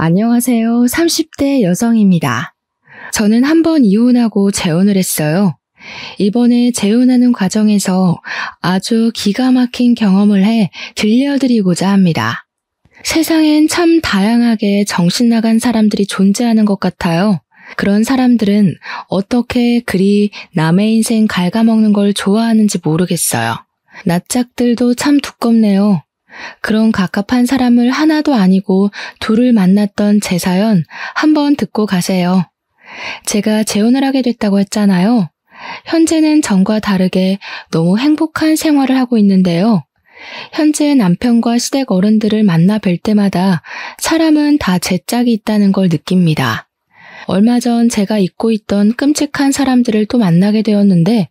안녕하세요. 30대 여성입니다. 저는 한 번 이혼하고 재혼을 했어요. 이번에 재혼하는 과정에서 아주 기가 막힌 경험을 해 들려드리고자 합니다. 세상엔 참 다양하게 정신 나간 사람들이 존재하는 것 같아요. 그런 사람들은 어떻게 그리 남의 인생 갉아먹는 걸 좋아하는지 모르겠어요. 낯짝들도 참 두껍네요. 그런 갑갑한 사람을 하나도 아니고 둘을 만났던 제 사연 한번 듣고 가세요. 제가 재혼을 하게 됐다고 했잖아요. 현재는 전과 다르게 너무 행복한 생활을 하고 있는데요. 현재 남편과 시댁 어른들을 만나 뵐 때마다 사람은 다 제 짝이 있다는 걸 느낍니다. 얼마 전 제가 잊고 있던 끔찍한 사람들을 또 만나게 되었는데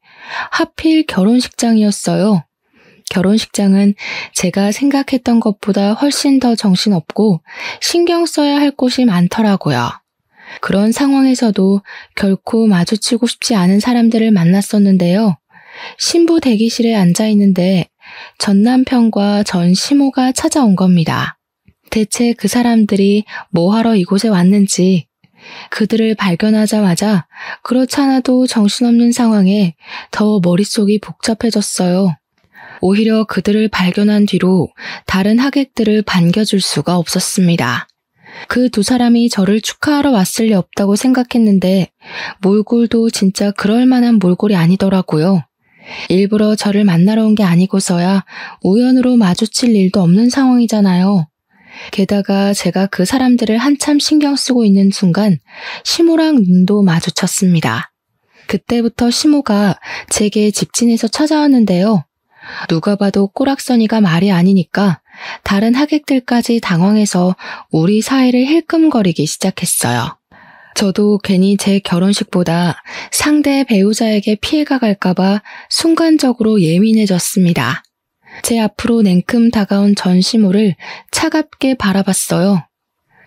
하필 결혼식장이었어요. 결혼식장은 제가 생각했던 것보다 훨씬 더 정신없고 신경 써야 할 곳이 많더라고요. 그런 상황에서도 결코 마주치고 싶지 않은 사람들을 만났었는데요. 신부 대기실에 앉아 있는데 전 남편과 전 시모가 찾아온 겁니다. 대체 그 사람들이 뭐하러 이곳에 왔는지, 그들을 발견하자마자 그렇지 않아도 정신없는 상황에 더 머릿속이 복잡해졌어요. 오히려 그들을 발견한 뒤로 다른 하객들을 반겨줄 수가 없었습니다. 그 두 사람이 저를 축하하러 왔을 리 없다고 생각했는데 몰골도 진짜 그럴 만한 몰골이 아니더라고요. 일부러 저를 만나러 온 게 아니고서야 우연으로 마주칠 일도 없는 상황이잖아요. 게다가 제가 그 사람들을 한참 신경 쓰고 있는 순간 시모랑 눈도 마주쳤습니다. 그때부터 시모가 제게 집진해서 찾아왔는데요. 누가 봐도 꼬락서니가 말이 아니니까 다른 하객들까지 당황해서 우리 사이를 힐끔거리기 시작했어요. 저도 괜히 제 결혼식보다 상대 배우자에게 피해가 갈까봐 순간적으로 예민해졌습니다. 제 앞으로 냉큼 다가온 전시모를 차갑게 바라봤어요.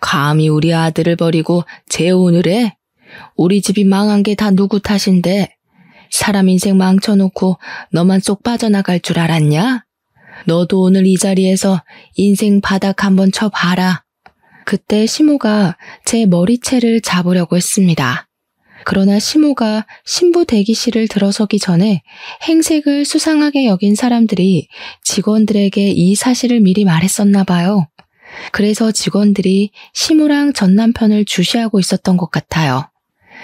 감히 우리 아들을 버리고 재혼을 해? 우리 집이 망한 게 다 누구 탓인데? 사람 인생 망쳐놓고 너만 쏙 빠져나갈 줄 알았냐? 너도 오늘 이 자리에서 인생 바닥 한번 쳐봐라. 그때 시모가 제 머리채를 잡으려고 했습니다. 그러나 시모가 신부 대기실을 들어서기 전에 행색을 수상하게 여긴 사람들이 직원들에게 이 사실을 미리 말했었나 봐요. 그래서 직원들이 시모랑 전 남편을 주시하고 있었던 것 같아요.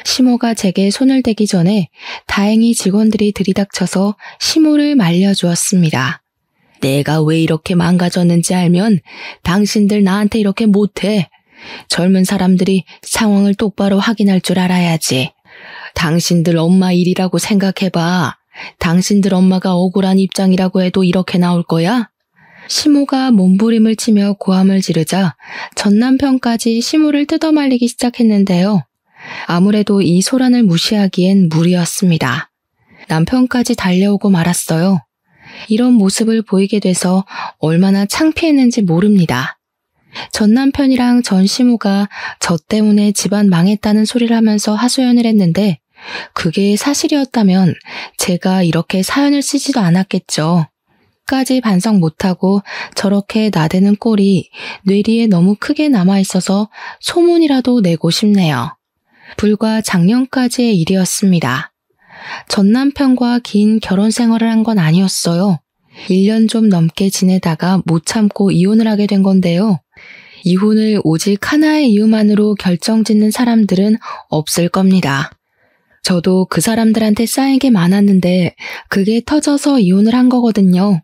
시모가 제게 손을 대기 전에 다행히 직원들이 들이닥쳐서 시모를 말려주었습니다. 내가 왜 이렇게 망가졌는지 알면 당신들 나한테 이렇게 못해. 젊은 사람들이 상황을 똑바로 확인할 줄 알아야지. 당신들 엄마 일이라고 생각해봐. 당신들 엄마가 억울한 입장이라고 해도 이렇게 나올 거야? 시모가 몸부림을 치며 고함을 지르자 전 남편까지 시모를 뜯어말리기 시작했는데요. 아무래도 이 소란을 무시하기엔 무리였습니다. 남편까지 달려오고 말았어요. 이런 모습을 보이게 돼서 얼마나 창피했는지 모릅니다. 전 남편이랑 전 시모가 저 때문에 집안 망했다는 소리를 하면서 하소연을 했는데 그게 사실이었다면 제가 이렇게 사연을 쓰지도 않았겠죠. 까지 반성 못하고 저렇게 나대는 꼴이 뇌리에 너무 크게 남아있어서 소문이라도 내고 싶네요. 불과 작년까지의 일이었습니다. 전 남편과 긴 결혼 생활을 한 건 아니었어요. 1년 좀 넘게 지내다가 못 참고 이혼을 하게 된 건데요. 이혼을 오직 하나의 이유만으로 결정짓는 사람들은 없을 겁니다. 저도 그 사람들한테 쌓인 게 많았는데 그게 터져서 이혼을 한 거거든요.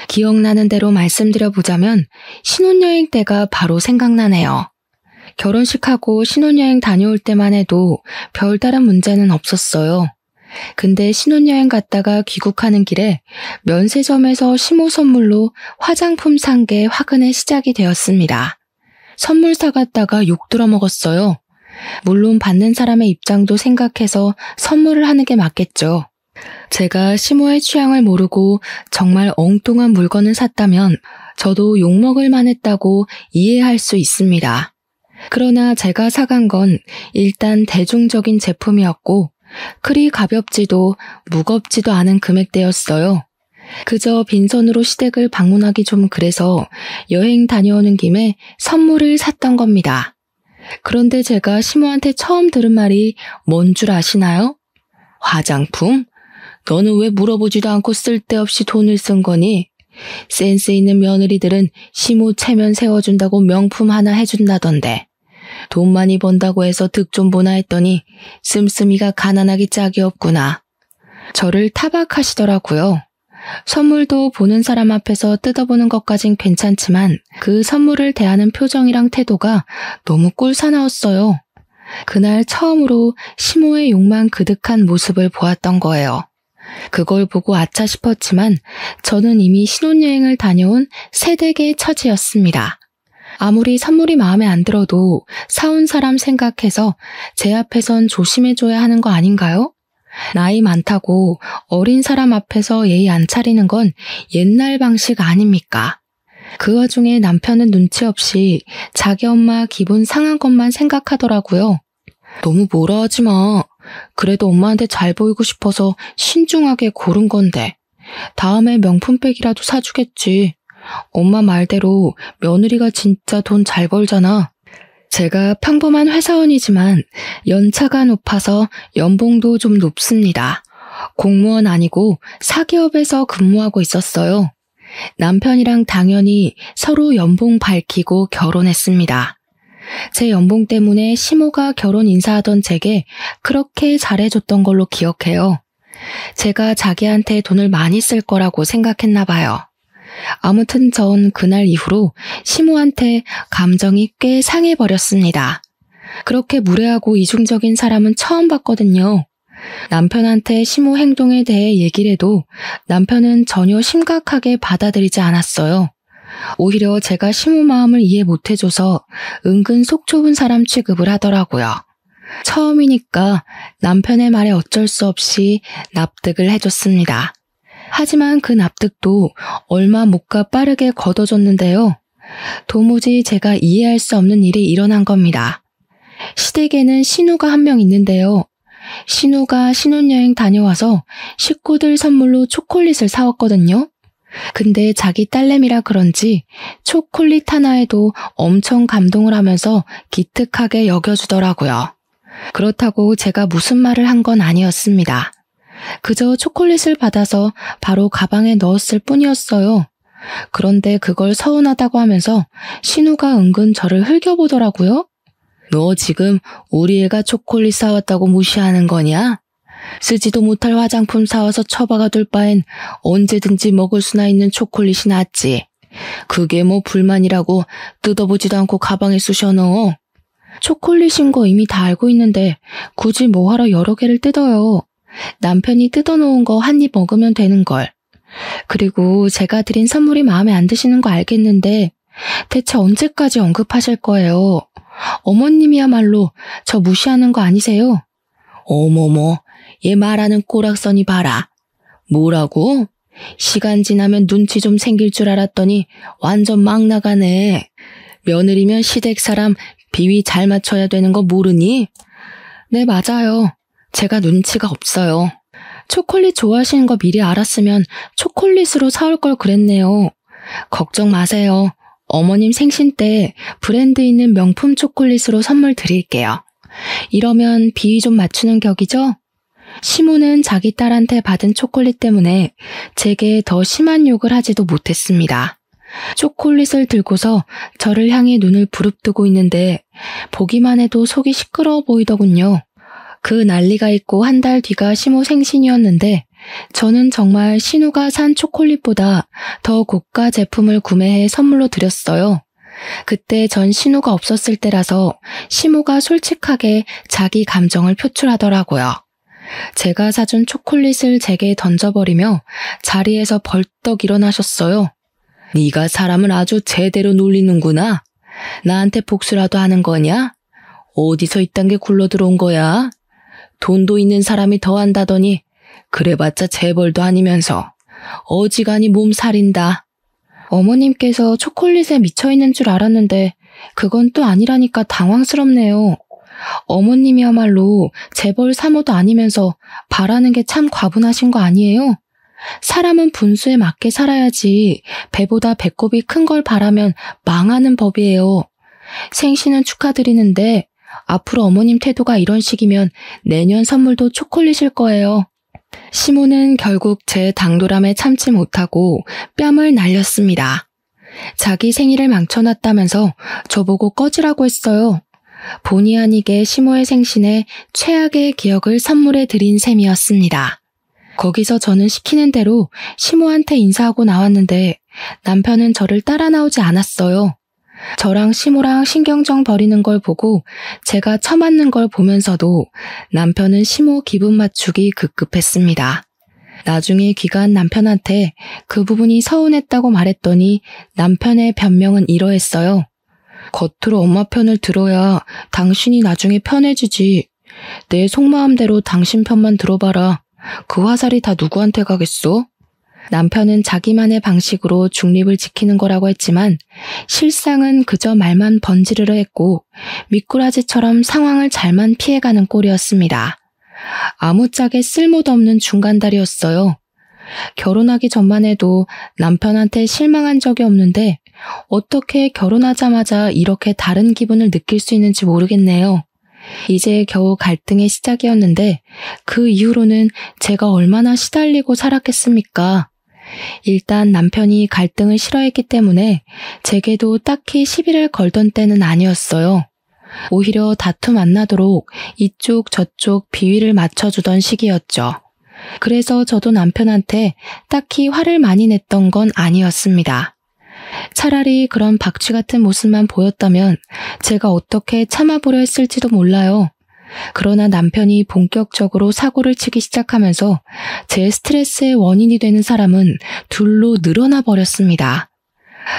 기억나는 대로 말씀드려보자면 신혼여행 때가 바로 생각나네요. 결혼식하고 신혼여행 다녀올 때만 해도 별다른 문제는 없었어요. 근데 신혼여행 갔다가 귀국하는 길에 면세점에서 시모 선물로 화장품 산 게 화근의 시작이 되었습니다. 선물 사갔다가 욕 들어먹었어요. 물론 받는 사람의 입장도 생각해서 선물을 하는 게 맞겠죠. 제가 시모의 취향을 모르고 정말 엉뚱한 물건을 샀다면 저도 욕먹을 만했다고 이해할 수 있습니다. 그러나 제가 사간 건 일단 대중적인 제품이었고 그리 가볍지도 무겁지도 않은 금액대였어요. 그저 빈손으로 시댁을 방문하기 좀 그래서 여행 다녀오는 김에 선물을 샀던 겁니다. 그런데 제가 시모한테 처음 들은 말이 뭔 줄 아시나요? 화장품? 너는 왜 물어보지도 않고 쓸데없이 돈을 쓴 거니? 센스 있는 며느리들은 시모 체면 세워준다고 명품 하나 해준다던데. 돈 많이 번다고 해서 득 좀 보나 했더니 씀씀이가 가난하기 짝이 없구나. 저를 타박하시더라고요. 선물도 보는 사람 앞에서 뜯어보는 것까진 괜찮지만 그 선물을 대하는 표정이랑 태도가 너무 꿀사나웠어요. 그날 처음으로 시모의 욕망 그득한 모습을 보았던 거예요. 그걸 보고 아차 싶었지만 저는 이미 신혼여행을 다녀온 새댁의 처지였습니다. 아무리 선물이 마음에 안 들어도 사온 사람 생각해서 제 앞에선 조심해줘야 하는 거 아닌가요? 나이 많다고 어린 사람 앞에서 예의 안 차리는 건 옛날 방식 아닙니까? 그 와중에 남편은 눈치 없이 자기 엄마 기분 상한 것만 생각하더라고요. 너무 뭐라 하지 마. 그래도 엄마한테 잘 보이고 싶어서 신중하게 고른 건데. 다음에 명품백이라도 사주겠지. 엄마 말대로 며느리가 진짜 돈 잘 벌잖아. 제가 평범한 회사원이지만 연차가 높아서 연봉도 좀 높습니다. 공무원 아니고 사기업에서 근무하고 있었어요. 남편이랑 당연히 서로 연봉 밝히고 결혼했습니다. 제 연봉 때문에 시모가 결혼 인사하던 제게 그렇게 잘해줬던 걸로 기억해요. 제가 자기한테 돈을 많이 쓸 거라고 생각했나 봐요. 아무튼 전 그날 이후로 시모한테 감정이 꽤 상해버렸습니다. 그렇게 무례하고 이중적인 사람은 처음 봤거든요. 남편한테 시모 행동에 대해 얘기를 해도 남편은 전혀 심각하게 받아들이지 않았어요. 오히려 제가 시모 마음을 이해 못해줘서 은근 속 좁은 사람 취급을 하더라고요. 처음이니까 남편의 말에 어쩔 수 없이 납득을 해줬습니다. 하지만 그 납득도 얼마 못 가 빠르게 걷어졌는데요. 도무지 제가 이해할 수 없는 일이 일어난 겁니다. 시댁에는 신우가 한 명 있는데요. 신우가 신혼여행 다녀와서 식구들 선물로 초콜릿을 사왔거든요. 근데 자기 딸내미라 그런지 초콜릿 하나에도 엄청 감동을 하면서 기특하게 여겨주더라고요. 그렇다고 제가 무슨 말을 한 건 아니었습니다. 그저 초콜릿을 받아서 바로 가방에 넣었을 뿐이었어요. 그런데 그걸 서운하다고 하면서 신우가 은근 저를 흘겨보더라고요. 너 지금 우리 애가 초콜릿 사왔다고 무시하는 거냐? 쓰지도 못할 화장품 사와서 처박아둘 바엔 언제든지 먹을 수나 있는 초콜릿이 낫지. 그게 뭐 불만이라고 뜯어보지도 않고 가방에 쑤셔 넣어. 초콜릿인 거 이미 다 알고 있는데 굳이 뭐하러 여러 개를 뜯어요. 남편이 뜯어놓은 거 한 입 먹으면 되는 걸. 그리고 제가 드린 선물이 마음에 안 드시는 거 알겠는데 대체 언제까지 언급하실 거예요? 어머님이야말로 저 무시하는 거 아니세요? 어머머, 얘 말하는 꼬락서니 봐라. 뭐라고? 시간 지나면 눈치 좀 생길 줄 알았더니 완전 막 나가네. 며느리면 시댁 사람 비위 잘 맞춰야 되는 거 모르니? 네, 맞아요. 제가 눈치가 없어요. 초콜릿 좋아하시는 거 미리 알았으면 초콜릿으로 사올 걸 그랬네요. 걱정 마세요. 어머님 생신 때 브랜드 있는 명품 초콜릿으로 선물 드릴게요. 이러면 비위 좀 맞추는 격이죠? 시모는 자기 딸한테 받은 초콜릿 때문에 제게 더 심한 욕을 하지도 못했습니다. 초콜릿을 들고서 저를 향해 눈을 부릅뜨고 있는데 보기만 해도 속이 시끄러워 보이더군요. 그 난리가 있고 한 달 뒤가 시모 생신이었는데 저는 정말 신우가 산 초콜릿보다 더 고가 제품을 구매해 선물로 드렸어요. 그때 전 신우가 없었을 때라서 시모가 솔직하게 자기 감정을 표출하더라고요. 제가 사준 초콜릿을 제게 던져버리며 자리에서 벌떡 일어나셨어요. 네가 사람을 아주 제대로 놀리는구나. 나한테 복수라도 하는 거냐? 어디서 이딴 게 굴러들어온 거야? 돈도 있는 사람이 더 한다더니 그래봤자 재벌도 아니면서 어지간히 몸살인다. 어머님께서 초콜릿에 미쳐있는 줄 알았는데 그건 또 아니라니까 당황스럽네요. 어머님이야말로 재벌 사모도 아니면서 바라는 게 참 과분하신 거 아니에요? 사람은 분수에 맞게 살아야지 배보다 배꼽이 큰 걸 바라면 망하는 법이에요. 생신은 축하드리는데 앞으로 어머님 태도가 이런 식이면 내년 선물도 초콜릿일 거예요. 시모는 결국 제 당돌함에 참지 못하고 뺨을 날렸습니다. 자기 생일을 망쳐놨다면서 저보고 꺼지라고 했어요. 본의 아니게 시모의 생신에 최악의 기억을 선물해 드린 셈이었습니다. 거기서 저는 시키는 대로 시모한테 인사하고 나왔는데 남편은 저를 따라 나오지 않았어요. 저랑 시모랑 신경정 버리는 걸 보고 제가 처맞는 걸 보면서도 남편은 시모 기분 맞추기 급급했습니다. 나중에 귀가한 남편한테 그 부분이 서운했다고 말했더니 남편의 변명은 이러했어요. 겉으로 엄마 편을 들어야 당신이 나중에 편해지지. 내 속마음대로 당신 편만 들어봐라. 그 화살이 다 누구한테 가겠어? 남편은 자기만의 방식으로 중립을 지키는 거라고 했지만 실상은 그저 말만 번지르르 했고 미꾸라지처럼 상황을 잘만 피해가는 꼴이었습니다. 아무짝에 쓸모도 없는 중간다리였어요. 결혼하기 전만 해도 남편한테 실망한 적이 없는데 어떻게 결혼하자마자 이렇게 다른 기분을 느낄 수 있는지 모르겠네요. 이제 겨우 갈등의 시작이었는데 그 이후로는 제가 얼마나 시달리고 살았겠습니까? 일단 남편이 갈등을 싫어했기 때문에 제게도 딱히 시비를 걸던 때는 아니었어요. 오히려 다툼 안 나도록 이쪽 저쪽 비위를 맞춰주던 시기였죠. 그래서 저도 남편한테 딱히 화를 많이 냈던 건 아니었습니다. 차라리 그런 박쥐 같은 모습만 보였다면 제가 어떻게 참아보려 했을지도 몰라요. 그러나 남편이 본격적으로 사고를 치기 시작하면서 제 스트레스의 원인이 되는 사람은 둘로 늘어나 버렸습니다.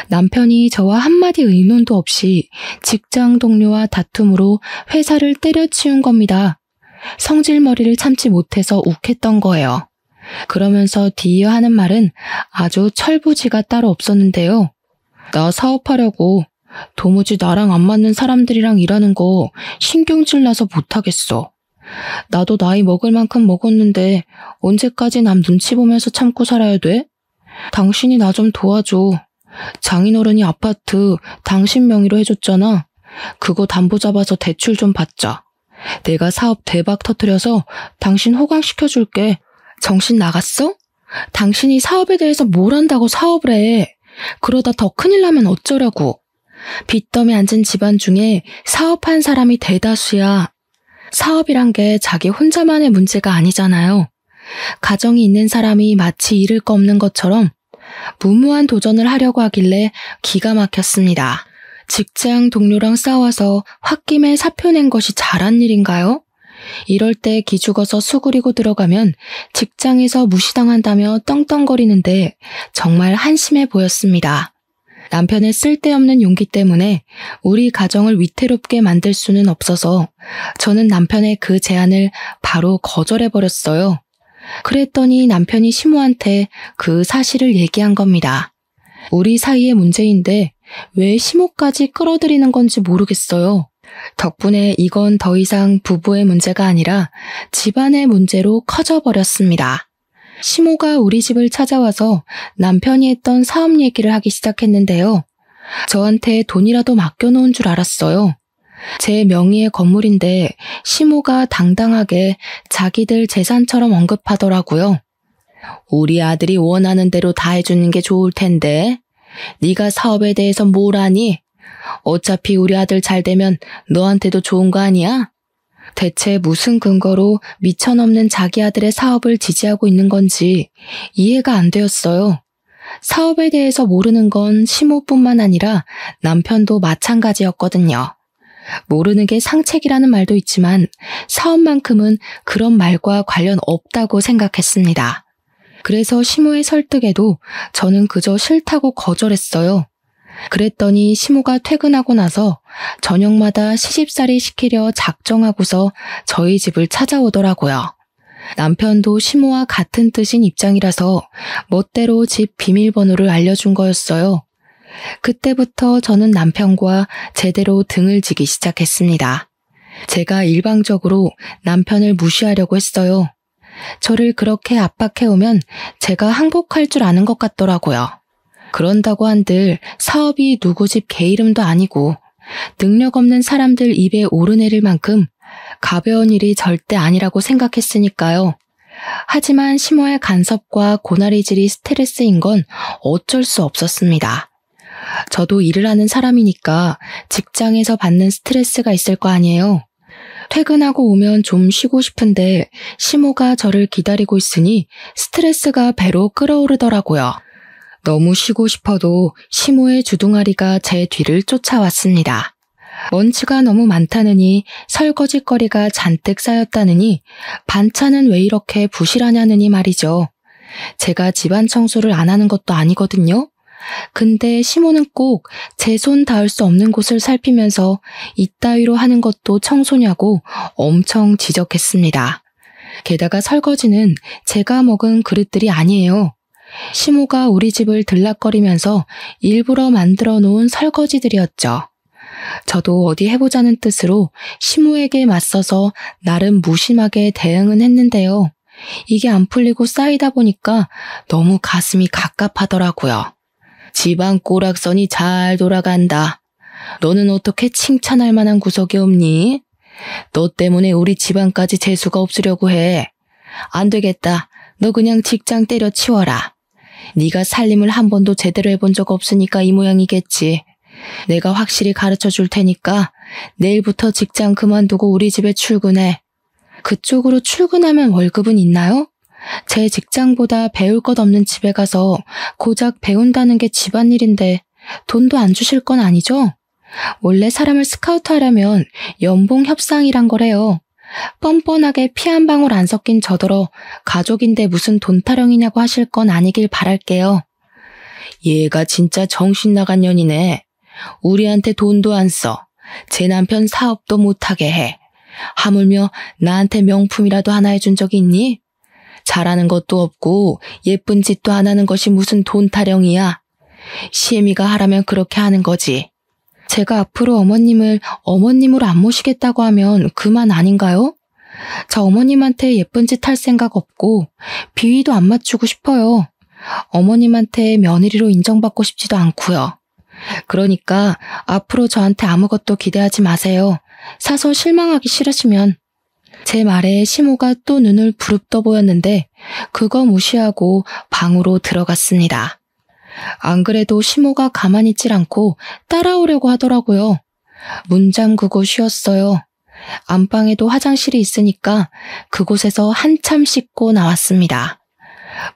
남편이 저와 한마디 의논도 없이 직장 동료와 다툼으로 회사를 때려치운 겁니다. 성질머리를 참지 못해서 욱했던 거예요. 그러면서 뒤이어 하는 말은 아주 철부지가 따로 없었는데요. 나 사업하려고 도무지 나랑 안 맞는 사람들이랑 일하는 거 신경질 나서 못하겠어. 나도 나이 먹을 만큼 먹었는데 언제까지 남 눈치 보면서 참고 살아야 돼? 당신이 나 좀 도와줘. 장인어른이 아파트 당신 명의로 해줬잖아. 그거 담보 잡아서 대출 좀 받자. 내가 사업 대박 터뜨려서 당신 호강시켜줄게. 정신 나갔어? 당신이 사업에 대해서 뭘 안다고 사업을 해. 그러다 더 큰일 나면 어쩌려고. 빚더미 앉은 집안 중에 사업한 사람이 대다수야. 사업이란 게 자기 혼자만의 문제가 아니잖아요. 가정이 있는 사람이 마치 잃을 거 없는 것처럼 무모한 도전을 하려고 하길래 기가 막혔습니다. 직장 동료랑 싸워서 홧김에 사표 낸 것이 잘한 일인가요? 이럴 때 기죽어서 수그리고 들어가면 직장에서 무시당한다며 떵떵거리는데 정말 한심해 보였습니다. 남편의 쓸데없는 용기 때문에 우리 가정을 위태롭게 만들 수는 없어서 저는 남편의 그 제안을 바로 거절해버렸어요. 그랬더니 남편이 시모한테 그 사실을 얘기한 겁니다. 우리 사이의 문제인데 왜 시모까지 끌어들이는 건지 모르겠어요. 덕분에 이건 더 이상 부부의 문제가 아니라 집안의 문제로 커져버렸습니다. 시모가 우리 집을 찾아와서 남편이 했던 사업 얘기를 하기 시작했는데요. 저한테 돈이라도 맡겨놓은 줄 알았어요. 제 명의의 건물인데 시모가 당당하게 자기들 재산처럼 언급하더라고요. 우리 아들이 원하는 대로 다 해주는 게 좋을 텐데 네가 사업에 대해서 뭘 아니? 어차피 우리 아들 잘 되면 너한테도 좋은 거 아니야? 대체 무슨 근거로 미천없는 자기 아들의 사업을 지지하고 있는 건지 이해가 안 되었어요. 사업에 대해서 모르는 건 시모뿐만 아니라 남편도 마찬가지였거든요. 모르는 게 상책이라는 말도 있지만 사업만큼은 그런 말과 관련 없다고 생각했습니다. 그래서 시모의 설득에도 저는 그저 싫다고 거절했어요. 그랬더니 시모가 퇴근하고 나서 저녁마다 시집살이 시키려 작정하고서 저희 집을 찾아오더라고요. 남편도 시모와 같은 뜻인 입장이라서 멋대로 집 비밀번호를 알려준 거였어요. 그때부터 저는 남편과 제대로 등을 지기 시작했습니다. 제가 일방적으로 남편을 무시하려고 했어요. 저를 그렇게 압박해오면 제가 항복할 줄 아는 것 같더라고요. 그런다고 한들 사업이 누구 집 개 이름도 아니고 능력 없는 사람들 입에 오르내릴 만큼 가벼운 일이 절대 아니라고 생각했으니까요. 하지만 시모의 간섭과 고나리질이 스트레스인 건 어쩔 수 없었습니다. 저도 일을 하는 사람이니까 직장에서 받는 스트레스가 있을 거 아니에요. 퇴근하고 오면 좀 쉬고 싶은데 시모가 저를 기다리고 있으니 스트레스가 배로 끓어오르더라고요. 너무 쉬고 싶어도 시모의 주둥아리가 제 뒤를 쫓아왔습니다. 먼지가 너무 많다느니 설거지거리가 잔뜩 쌓였다느니 반찬은 왜 이렇게 부실하냐느니 말이죠. 제가 집안 청소를 안 하는 것도 아니거든요. 근데 시모는 꼭 제 손 닿을 수 없는 곳을 살피면서 이따위로 하는 것도 청소냐고 엄청 지적했습니다. 게다가 설거지는 제가 먹은 그릇들이 아니에요. 시모가 우리 집을 들락거리면서 일부러 만들어 놓은 설거지들이었죠. 저도 어디 해보자는 뜻으로 시모에게 맞서서 나름 무심하게 대응은 했는데요. 이게 안 풀리고 쌓이다 보니까 너무 가슴이 갑갑하더라고요. 집안 꼬락선이 잘 돌아간다. 너는 어떻게 칭찬할 만한 구석이 없니? 너 때문에 우리 집안까지 재수가 없으려고 해. 안 되겠다. 너 그냥 직장 때려치워라. 네가 살림을 한 번도 제대로 해본 적 없으니까 이 모양이겠지. 내가 확실히 가르쳐 줄 테니까 내일부터 직장 그만두고 우리 집에 출근해. 그쪽으로 출근하면 월급은 있나요? 제 직장보다 배울 것 없는 집에 가서 고작 배운다는 게 집안일인데 돈도 안 주실 건 아니죠? 원래 사람을 스카우트하려면 연봉 협상이란 거래요. 뻔뻔하게 피 한 방울 안 섞인 저더러 가족인데 무슨 돈 타령이냐고 하실 건 아니길 바랄게요. 얘가 진짜 정신 나간 년이네. 우리한테 돈도 안 써. 제 남편 사업도 못하게 해. 하물며 나한테 명품이라도 하나 해준 적이 있니? 잘하는 것도 없고 예쁜 짓도 안 하는 것이 무슨 돈 타령이야. 시애미가 하라면 그렇게 하는 거지. 제가 앞으로 어머님을 어머님으로 안 모시겠다고 하면 그만 아닌가요? 저 어머님한테 예쁜 짓 할 생각 없고 비위도 안 맞추고 싶어요. 어머님한테 며느리로 인정받고 싶지도 않고요. 그러니까 앞으로 저한테 아무것도 기대하지 마세요. 사서 실망하기 싫으시면. 제 말에 시모가 또 눈을 부릅떠 보였는데 그거 무시하고 방으로 들어갔습니다. 안 그래도 시모가 가만히 있질 않고 따라오려고 하더라고요. 문 잠그고 쉬었어요. 안방에도 화장실이 있으니까 그곳에서 한참 씻고 나왔습니다.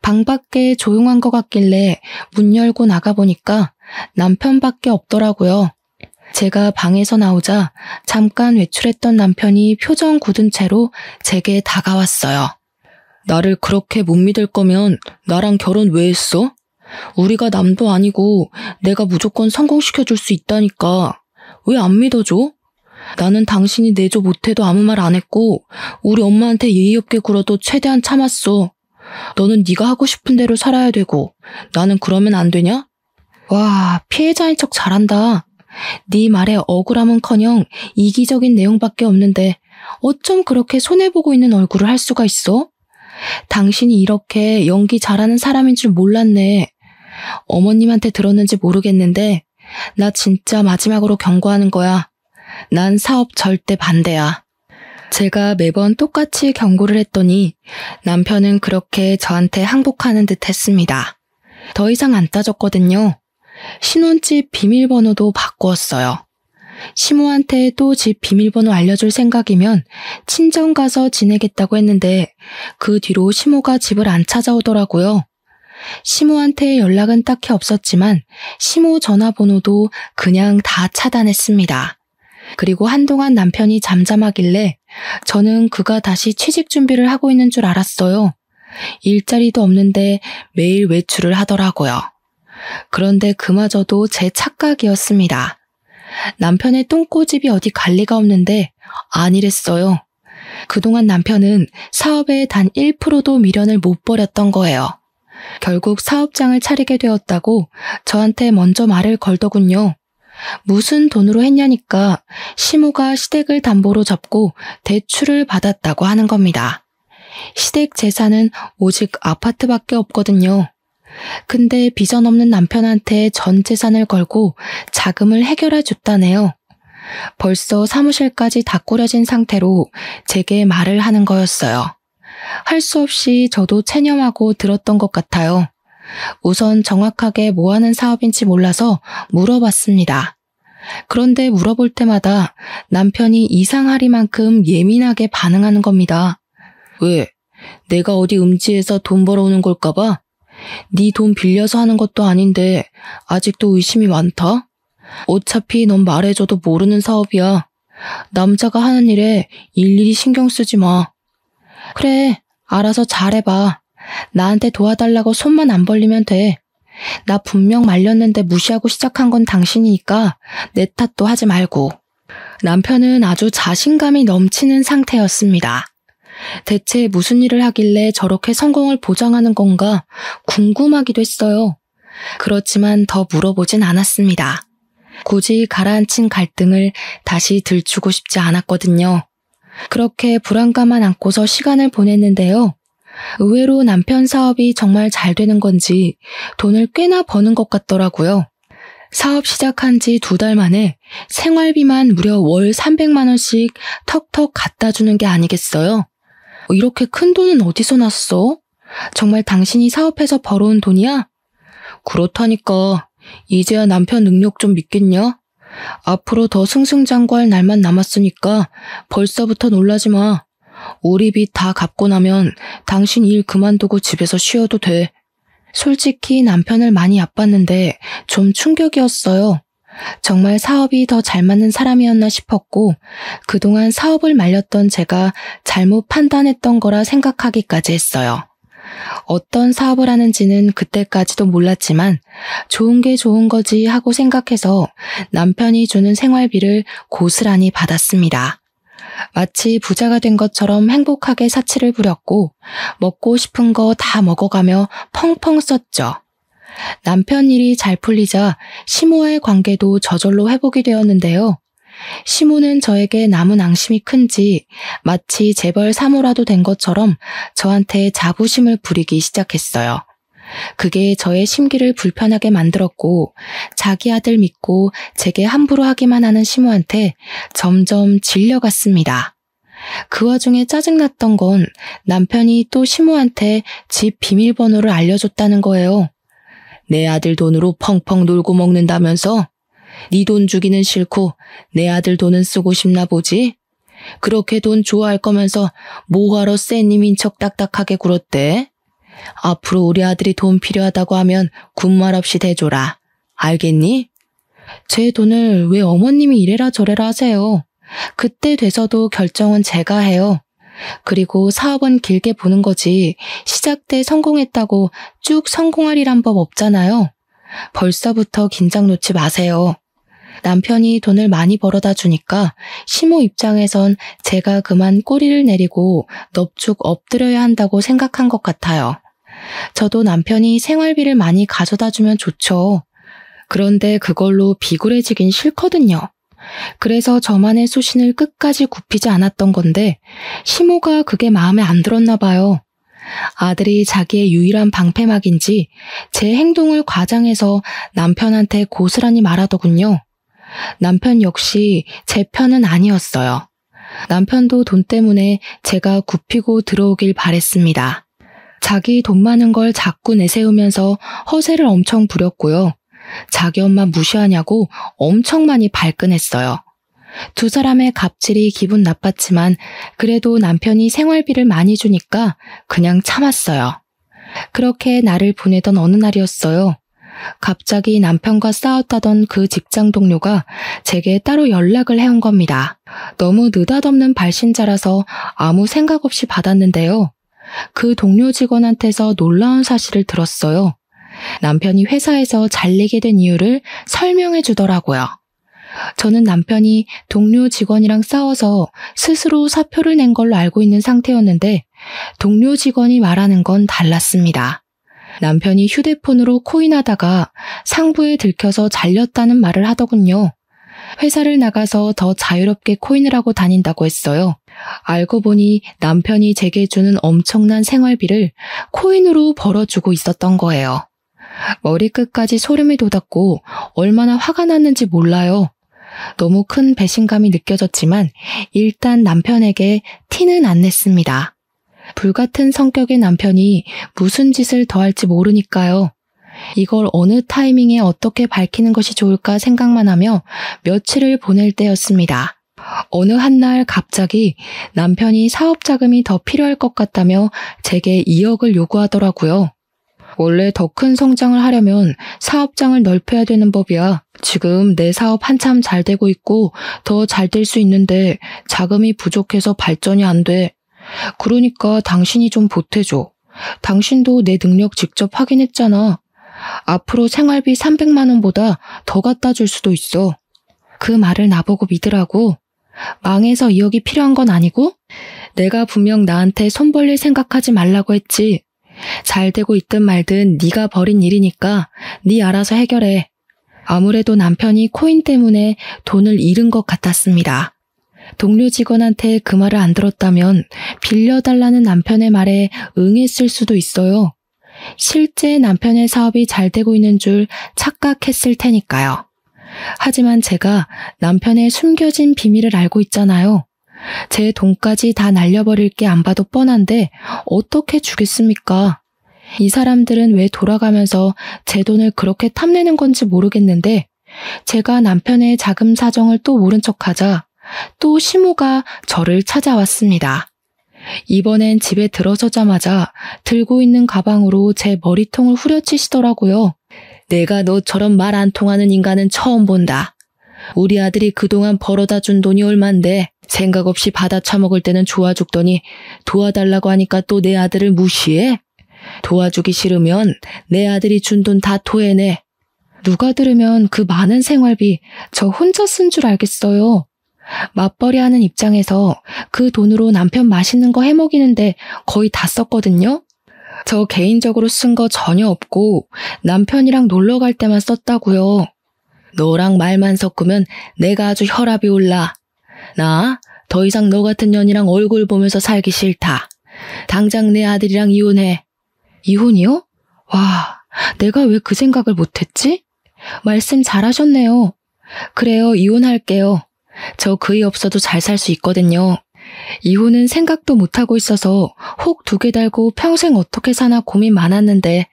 방 밖에 조용한 것 같길래 문 열고 나가보니까 남편밖에 없더라고요. 제가 방에서 나오자 잠깐 외출했던 남편이 표정 굳은 채로 제게 다가왔어요. 나를 그렇게 못 믿을 거면 나랑 결혼 왜 했어? 우리가 남도 아니고 내가 무조건 성공시켜줄 수 있다니까. 왜 안 믿어줘? 나는 당신이 내조 못해도 아무 말 안 했고 우리 엄마한테 예의 없게 굴어도 최대한 참았어. 너는 네가 하고 싶은 대로 살아야 되고 나는 그러면 안 되냐? 와, 피해자인 척 잘한다. 네 말에 억울함은커녕 이기적인 내용밖에 없는데 어쩜 그렇게 손해보고 있는 얼굴을 할 수가 있어? 당신이 이렇게 연기 잘하는 사람인 줄 몰랐네. 어머님한테 들었는지 모르겠는데 나 진짜 마지막으로 경고하는 거야. 난 사업 절대 반대야. 제가 매번 똑같이 경고를 했더니 남편은 그렇게 저한테 항복하는 듯 했습니다. 더 이상 안 따졌거든요. 신혼집 비밀번호도 바꾸었어요. 시모한테 또 집 비밀번호 알려줄 생각이면 친정 가서 지내겠다고 했는데 그 뒤로 시모가 집을 안 찾아오더라고요. 시모한테 연락은 딱히 없었지만 시모 전화번호도 그냥 다 차단했습니다. 그리고 한동안 남편이 잠잠하길래 저는 그가 다시 취직 준비를 하고 있는 줄 알았어요. 일자리도 없는데 매일 외출을 하더라고요. 그런데 그마저도 제 착각이었습니다. 남편의 똥꼬집이 어디 갈 리가 없는데 아니랬어요. 그동안 남편은 사업에 단 1%도 미련을 못 버렸던 거예요. 결국 사업장을 차리게 되었다고 저한테 먼저 말을 걸더군요. 무슨 돈으로 했냐니까 시모가 시댁을 담보로 잡고 대출을 받았다고 하는 겁니다. 시댁 재산은 오직 아파트밖에 없거든요. 근데 비전 없는 남편한테 전 재산을 걸고 자금을 해결해 줬다네요. 벌써 사무실까지 다 꾸려진 상태로 제게 말을 하는 거였어요. 할 수 없이 저도 체념하고 들었던 것 같아요. 우선 정확하게 뭐 하는 사업인지 몰라서 물어봤습니다. 그런데 물어볼 때마다 남편이 이상하리만큼 예민하게 반응하는 겁니다. 왜? 내가 어디 음지에서 돈 벌어오는 걸까봐? 네 돈 빌려서 하는 것도 아닌데 아직도 의심이 많다? 어차피 넌 말해줘도 모르는 사업이야. 남자가 하는 일에 일일이 신경 쓰지 마. 그래, 알아서 잘해봐. 나한테 도와달라고 손만 안 벌리면 돼. 나 분명 말렸는데 무시하고 시작한 건 당신이니까 내 탓도 하지 말고. 남편은 아주 자신감이 넘치는 상태였습니다. 대체 무슨 일을 하길래 저렇게 성공을 보장하는 건가 궁금하기도 했어요. 그렇지만 더 물어보진 않았습니다. 굳이 가라앉힌 갈등을 다시 들추고 싶지 않았거든요. 그렇게 불안감만 안고서 시간을 보냈는데요. 의외로 남편 사업이 정말 잘 되는 건지 돈을 꽤나 버는 것 같더라고요. 사업 시작한 지 2달 만에 생활비만 무려 월 300만 원씩 턱턱 갖다 주는 게 아니겠어요? 이렇게 큰 돈은 어디서 났어? 정말 당신이 사업해서 벌어온 돈이야? 그렇다니까. 이제야 남편 능력 좀 믿겠냐? 앞으로 더 승승장구할 날만 남았으니까 벌써부터 놀라지 마. 우리 빚 다 갚고 나면 당신 일 그만두고 집에서 쉬어도 돼. 솔직히 남편을 많이 얕봤는데 좀 충격이었어요. 정말 사업이 더 잘 맞는 사람이었나 싶었고 그동안 사업을 말렸던 제가 잘못 판단했던 거라 생각하기까지 했어요. 어떤 사업을 하는지는 그때까지도 몰랐지만 좋은 게 좋은 거지 하고 생각해서 남편이 주는 생활비를 고스란히 받았습니다. 마치 부자가 된 것처럼 행복하게 사치를 부렸고 먹고 싶은 거 다 먹어가며 펑펑 썼죠. 남편 일이 잘 풀리자 시모와의 관계도 저절로 회복이 되었는데요. 시모는 저에게 남은 앙심이 큰지 마치 재벌 사모라도 된 것처럼 저한테 자부심을 부리기 시작했어요. 그게 저의 심기를 불편하게 만들었고 자기 아들 믿고 제게 함부로 하기만 하는 시모한테 점점 질려갔습니다. 그 와중에 짜증났던 건 남편이 또 시모한테 집 비밀번호를 알려줬다는 거예요. 내 아들 돈으로 펑펑 놀고 먹는다면서? 네 돈 주기는 싫고 내 아들 돈은 쓰고 싶나 보지? 그렇게 돈 좋아할 거면서 뭐하러 쎄님인 척 딱딱하게 굴었대? 앞으로 우리 아들이 돈 필요하다고 하면 군말 없이 대줘라. 알겠니? 제 돈을 왜 어머님이 이래라 저래라 하세요. 그때 돼서도 결정은 제가 해요. 그리고 사업은 길게 보는 거지 시작 때 성공했다고 쭉 성공하리란 법 없잖아요. 벌써부터 긴장 놓지 마세요. 남편이 돈을 많이 벌어다 주니까 시모 입장에선 제가 그만 꼬리를 내리고 넙죽 엎드려야 한다고 생각한 것 같아요. 저도 남편이 생활비를 많이 가져다 주면 좋죠. 그런데 그걸로 비굴해지긴 싫거든요. 그래서 저만의 소신을 끝까지 굽히지 않았던 건데 시모가 그게 마음에 안 들었나 봐요. 아들이 자기의 유일한 방패막인지 제 행동을 과장해서 남편한테 고스란히 말하더군요. 남편 역시 제 편은 아니었어요. 남편도 돈 때문에 제가 굽히고 들어오길 바랬습니다. 자기 돈 많은 걸 자꾸 내세우면서 허세를 엄청 부렸고요. 자기 엄마 무시하냐고 엄청 많이 발끈했어요. 두 사람의 갑질이 기분 나빴지만 그래도 남편이 생활비를 많이 주니까 그냥 참았어요. 그렇게 날을 보내던 어느 날이었어요. 갑자기 남편과 싸웠다던 그 직장 동료가 제게 따로 연락을 해온 겁니다. 너무 느닷없는 발신자라서 아무 생각 없이 받았는데요. 그 동료 직원한테서 놀라운 사실을 들었어요. 남편이 회사에서 잘리게 된 이유를 설명해 주더라고요. 저는 남편이 동료 직원이랑 싸워서 스스로 사표를 낸 걸로 알고 있는 상태였는데 동료 직원이 말하는 건 달랐습니다. 남편이 휴대폰으로 코인하다가 상부에 들켜서 잘렸다는 말을 하더군요. 회사를 나가서 더 자유롭게 코인을 하고 다닌다고 했어요. 알고 보니 남편이 제게 주는 엄청난 생활비를 코인으로 벌어주고 있었던 거예요. 머리끝까지 소름이 돋았고 얼마나 화가 났는지 몰라요. 너무 큰 배신감이 느껴졌지만 일단 남편에게 티는 안 냈습니다. 불같은 성격의 남편이 무슨 짓을 더 할지 모르니까요. 이걸 어느 타이밍에 어떻게 밝히는 것이 좋을까 생각만 하며 며칠을 보낼 때였습니다. 어느 한날 갑자기 남편이 사업 자금이 더 필요할 것 같다며 제게 2억을 요구하더라고요. 원래 더 큰 성장을 하려면 사업장을 넓혀야 되는 법이야. 지금 내 사업 한참 잘 되고 있고 더 잘 될 수 있는데 자금이 부족해서 발전이 안 돼. 그러니까 당신이 좀 보태줘. 당신도 내 능력 직접 확인했잖아. 앞으로 생활비 300만 원보다 더 갖다 줄 수도 있어. 그 말을 나보고 믿으라고? 망해서 2억이 필요한 건 아니고? 내가 분명 나한테 손 벌릴 생각하지 말라고 했지. 잘 되고 있든 말든 네가 벌인 일이니까 네 알아서 해결해. 아무래도 남편이 코인 때문에 돈을 잃은 것 같았습니다. 동료 직원한테 그 말을 안 들었다면 빌려달라는 남편의 말에 응했을 수도 있어요. 실제 남편의 사업이 잘 되고 있는 줄 착각했을 테니까요. 하지만 제가 남편의 숨겨진 비밀을 알고 있잖아요. 제 돈까지 다 날려버릴 게 안 봐도 뻔한데 어떻게 주겠습니까? 이 사람들은 왜 돌아가면서 제 돈을 그렇게 탐내는 건지 모르겠는데 제가 남편의 자금 사정을 또 모른 척하자 또 시모가 저를 찾아왔습니다. 이번엔 집에 들어서자마자 들고 있는 가방으로 제 머리통을 후려치시더라고요. 내가 너처럼 말 안 통하는 인간은 처음 본다. 우리 아들이 그동안 벌어다 준 돈이 얼만데 생각 없이 받아 처먹을 때는 좋아 죽더니 도와달라고 하니까 또 내 아들을 무시해? 도와주기 싫으면 내 아들이 준 돈 다 토해내. 누가 들으면 그 많은 생활비 저 혼자 쓴 줄 알겠어요. 맞벌이 하는 입장에서 그 돈으로 남편 맛있는 거 해먹이는데 거의 다 썼거든요. 저 개인적으로 쓴 거 전혀 없고 남편이랑 놀러 갈 때만 썼다고요. 너랑 말만 섞으면 내가 아주 혈압이 올라. 나 더 이상 너 같은 년이랑 얼굴 보면서 살기 싫다. 당장 내 아들이랑 이혼해. 이혼이요? 와, 내가 왜 그 생각을 못했지? 말씀 잘하셨네요. 그래요, 이혼할게요. 저 그이 없어도 잘 살 수 있거든요. 이혼은 생각도 못하고 있어서 혹 2개 달고 평생 어떻게 사나 고민 많았는데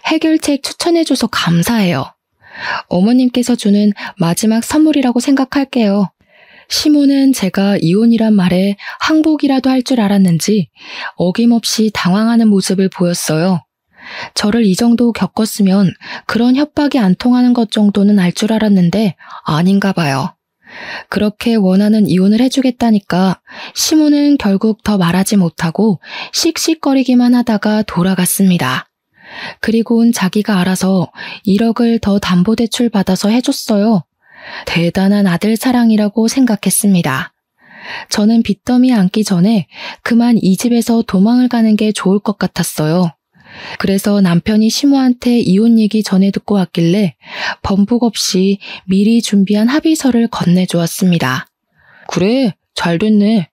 해결책 추천해줘서 감사해요. 어머님께서 주는 마지막 선물이라고 생각할게요. 시모는 제가 이혼이란 말에 항복이라도 할 줄 알았는지 어김없이 당황하는 모습을 보였어요. 저를 이 정도 겪었으면 그런 협박이 안 통하는 것 정도는 알 줄 알았는데 아닌가 봐요. 그렇게 원하는 이혼을 해주겠다니까 시모는 결국 더 말하지 못하고 씩씩거리기만 하다가 돌아갔습니다. 그리고는 자기가 알아서 1억을 더 담보대출 받아서 해줬어요. 대단한 아들 사랑이라고 생각했습니다. 저는 빚더미에 앉기 전에 그만 이 집에서 도망을 가는 게 좋을 것 같았어요. 그래서 남편이 시모한테 이혼 얘기 전해 듣고 왔길래 번복 없이 미리 준비한 합의서를 건네주었습니다. 그래, 잘 됐네.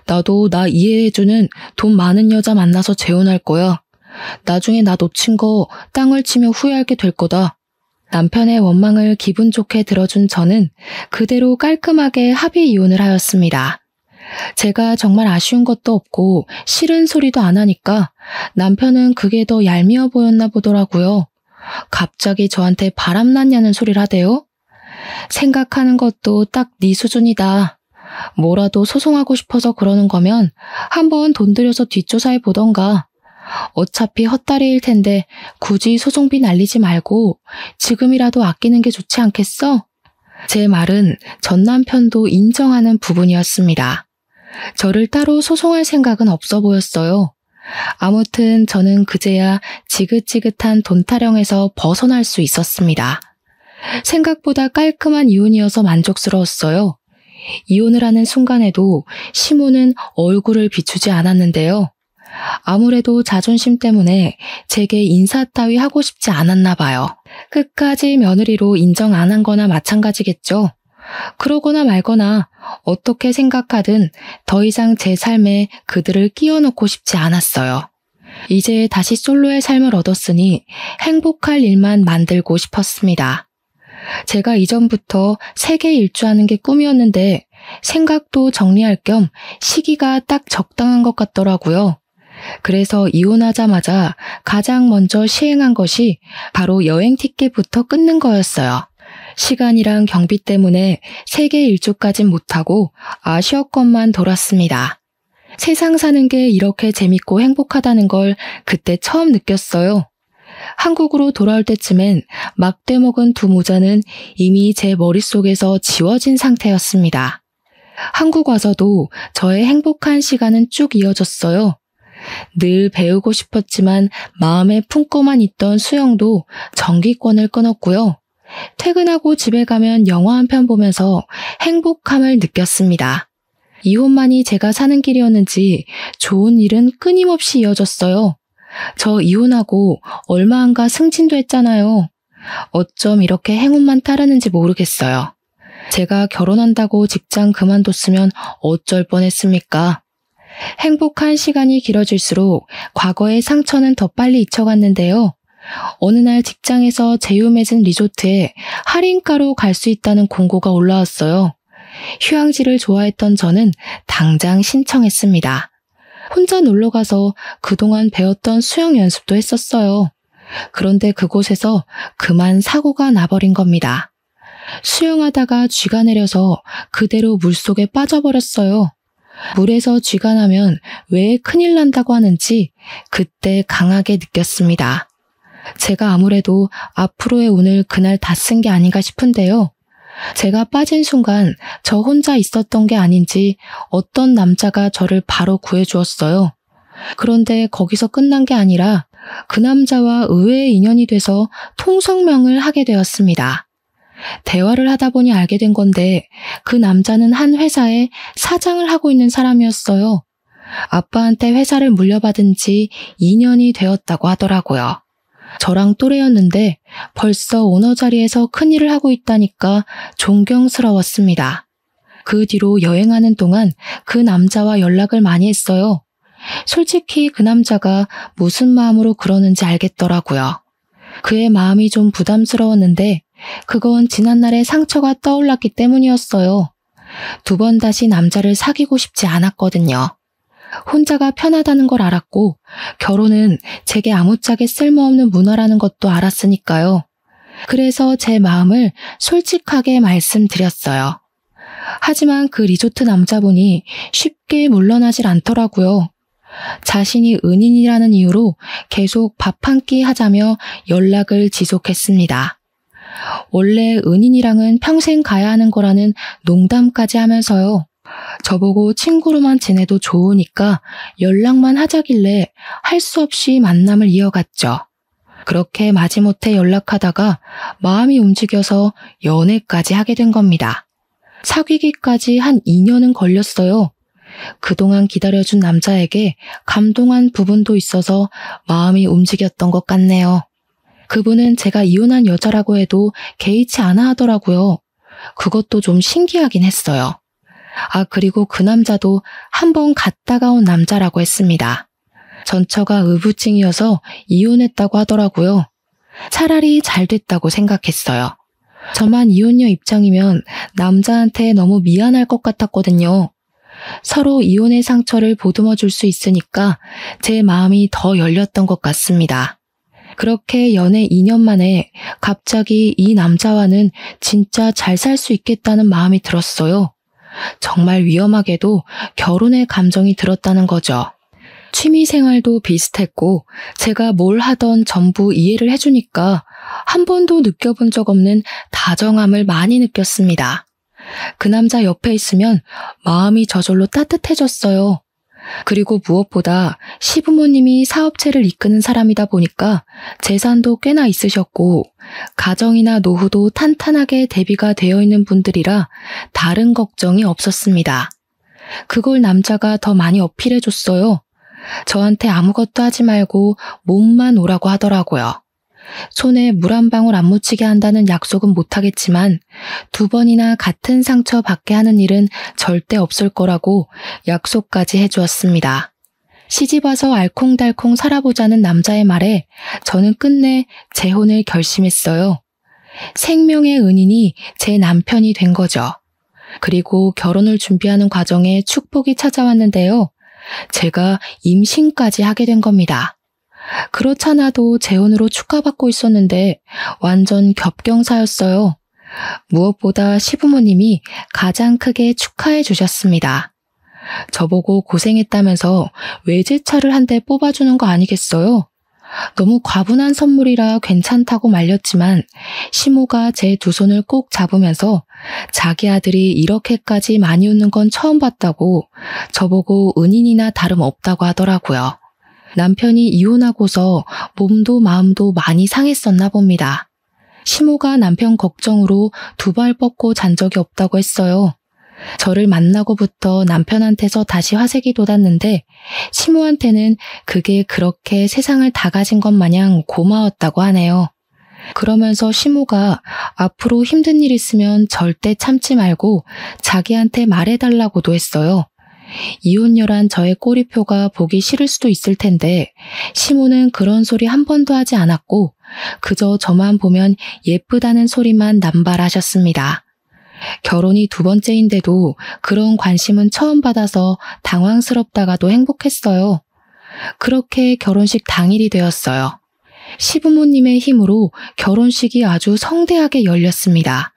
나도 나 이해해주는 돈 많은 여자 만나서 재혼할 거야. 나중에 나 놓친 거 땅을 치며 후회하게 될 거다. 남편의 원망을 기분 좋게 들어준 저는 그대로 깔끔하게 합의 이혼을 하였습니다. 제가 정말 아쉬운 것도 없고 싫은 소리도 안 하니까 남편은 그게 더 얄미워 보였나 보더라고요. 갑자기 저한테 바람났냐는 소리를 하대요. 생각하는 것도 딱 네 수준이다. 뭐라도 소송하고 싶어서 그러는 거면 한번 돈 들여서 뒷조사해 보던가. 어차피 헛다리일 텐데 굳이 소송비 날리지 말고 지금이라도 아끼는 게 좋지 않겠어? 제 말은 전 남편도 인정하는 부분이었습니다. 저를 따로 소송할 생각은 없어 보였어요. 아무튼 저는 그제야 지긋지긋한 돈 타령에서 벗어날 수 있었습니다. 생각보다 깔끔한 이혼이어서 만족스러웠어요. 이혼을 하는 순간에도 시모는 얼굴을 비추지 않았는데요. 아무래도 자존심 때문에 제게 인사 따위 하고 싶지 않았나 봐요. 끝까지 며느리로 인정 안 한 거나 마찬가지겠죠. 그러거나 말거나 어떻게 생각하든 더 이상 제 삶에 그들을 끼워넣고 싶지 않았어요. 이제 다시 솔로의 삶을 얻었으니 행복할 일만 만들고 싶었습니다. 제가 이전부터 세계 일주하는 게 꿈이었는데 생각도 정리할 겸 시기가 딱 적당한 것 같더라고요. 그래서 이혼하자마자 가장 먼저 시행한 것이 바로 여행 티켓부터 끊는 거였어요. 시간이랑 경비 때문에 세계 일주까진 못하고 아시아권만 돌았습니다. 세상 사는 게 이렇게 재밌고 행복하다는 걸 그때 처음 느꼈어요. 한국으로 돌아올 때쯤엔 막대 먹은 두 모자는 이미 제 머릿속에서 지워진 상태였습니다. 한국 와서도 저의 행복한 시간은 쭉 이어졌어요. 늘 배우고 싶었지만 마음에 품고만 있던 수영도 정기권을 끊었고요. 퇴근하고 집에 가면 영화 한 편 보면서 행복함을 느꼈습니다. 이혼만이 제가 사는 길이었는지 좋은 일은 끊임없이 이어졌어요. 저 이혼하고 얼마 안 가 승진도 했잖아요. 어쩜 이렇게 행운만 따르는지 모르겠어요. 제가 결혼한다고 직장 그만뒀으면 어쩔 뻔했습니까? 행복한 시간이 길어질수록 과거의 상처는 더 빨리 잊혀갔는데요. 어느 날 직장에서 제휴맺은 리조트에 할인가로 갈 수 있다는 공고가 올라왔어요. 휴양지를 좋아했던 저는 당장 신청했습니다. 혼자 놀러가서 그동안 배웠던 수영 연습도 했었어요. 그런데 그곳에서 그만 사고가 나버린 겁니다. 수영하다가 쥐가 내려서 그대로 물속에 빠져버렸어요. 물에서 쥐가 나면 왜 큰일 난다고 하는지 그때 강하게 느꼈습니다. 제가 아무래도 앞으로의 운을 그날 다 쓴 게 아닌가 싶은데요. 제가 빠진 순간 저 혼자 있었던 게 아닌지 어떤 남자가 저를 바로 구해주었어요. 그런데 거기서 끝난 게 아니라 그 남자와 의외의 인연이 돼서 통성명을 하게 되었습니다. 대화를 하다 보니 알게 된 건데 그 남자는 한 회사에 사장을 하고 있는 사람이었어요. 아빠한테 회사를 물려받은 지 2년이 되었다고 하더라고요. 저랑 또래였는데 벌써 오너 자리에서 큰일을 하고 있다니까 존경스러웠습니다. 그 뒤로 여행하는 동안 그 남자와 연락을 많이 했어요. 솔직히 그 남자가 무슨 마음으로 그러는지 알겠더라고요. 그의 마음이 좀 부담스러웠는데 그건 지난날의 상처가 떠올랐기 때문이었어요. 두 번 다시 남자를 사귀고 싶지 않았거든요. 혼자가 편하다는 걸 알았고 결혼은 제게 아무짝에 쓸모없는 문화라는 것도 알았으니까요. 그래서 제 마음을 솔직하게 말씀드렸어요. 하지만 그 리조트 남자분이 쉽게 물러나질 않더라고요. 자신이 은인이라는 이유로 계속 밥 한 끼 하자며 연락을 지속했습니다. 원래 은인이랑은 평생 가야 하는 거라는 농담까지 하면서요. 저보고 친구로만 지내도 좋으니까 연락만 하자길래 할 수 없이 만남을 이어갔죠. 그렇게 마지못해 연락하다가 마음이 움직여서 연애까지 하게 된 겁니다. 사귀기까지 한 2년은 걸렸어요. 그동안 기다려준 남자에게 감동한 부분도 있어서 마음이 움직였던 것 같네요. 그분은 제가 이혼한 여자라고 해도 개의치 않아 하더라고요. 그것도 좀 신기하긴 했어요. 그리고 그 남자도 한번 갔다가 온 남자라고 했습니다. 전처가 의부증이어서 이혼했다고 하더라고요. 차라리 잘 됐다고 생각했어요. 저만 이혼녀 입장이면 남자한테 너무 미안할 것 같았거든요. 서로 이혼의 상처를 보듬어 줄 수 있으니까 제 마음이 더 열렸던 것 같습니다. 그렇게 연애 2년 만에 갑자기 이 남자와는 진짜 잘 살 수 있겠다는 마음이 들었어요. 정말 위험하게도 결혼의 감정이 들었다는 거죠. 취미생활도 비슷했고 제가 뭘 하던 전부 이해를 해주니까 한 번도 느껴본 적 없는 다정함을 많이 느꼈습니다. 그 남자 옆에 있으면 마음이 저절로 따뜻해졌어요. 그리고 무엇보다 시부모님이 사업체를 이끄는 사람이다 보니까 재산도 꽤나 있으셨고 가정이나 노후도 탄탄하게 대비가 되어 있는 분들이라 다른 걱정이 없었습니다. 그걸 남자가 더 많이 어필해줬어요. 저한테 아무것도 하지 말고 몸만 오라고 하더라고요. 손에 물 한 방울 안 묻히게 한다는 약속은 못하겠지만 2번이나 같은 상처 받게 하는 일은 절대 없을 거라고 약속까지 해주었습니다. 시집와서 알콩달콩 살아보자는 남자의 말에 저는 끝내 재혼을 결심했어요. 생명의 은인이 제 남편이 된 거죠. 그리고 결혼을 준비하는 과정에 축복이 찾아왔는데요. 제가 임신까지 하게 된 겁니다. 그렇잖아도 재혼으로 축하받고 있었는데 완전 겹경사였어요. 무엇보다 시부모님이 가장 크게 축하해 주셨습니다. 저보고 고생했다면서 외제차를 한 대 뽑아주는 거 아니겠어요? 너무 과분한 선물이라 괜찮다고 말렸지만 시모가 제 두 손을 꼭 잡으면서 자기 아들이 이렇게까지 많이 웃는 건 처음 봤다고 저보고 은인이나 다름없다고 하더라고요. 남편이 이혼하고서 몸도 마음도 많이 상했었나 봅니다. 시모가 남편 걱정으로 두 발 뻗고 잔 적이 없다고 했어요. 저를 만나고부터 남편한테서 다시 화색이 돋았는데 시모한테는 그게 그렇게 세상을 다 가진 것 마냥 고마웠다고 하네요. 그러면서 시모가 앞으로 힘든 일 있으면 절대 참지 말고 자기한테 말해달라고도 했어요. 이혼녀란 저의 꼬리표가 보기 싫을 수도 있을 텐데 시모는 그런 소리 한 번도 하지 않았고 그저 저만 보면 예쁘다는 소리만 남발하셨습니다. 결혼이 두 번째인데도 그런 관심은 처음 받아서 당황스럽다가도 행복했어요. 그렇게 결혼식 당일이 되었어요. 시부모님의 힘으로 결혼식이 아주 성대하게 열렸습니다.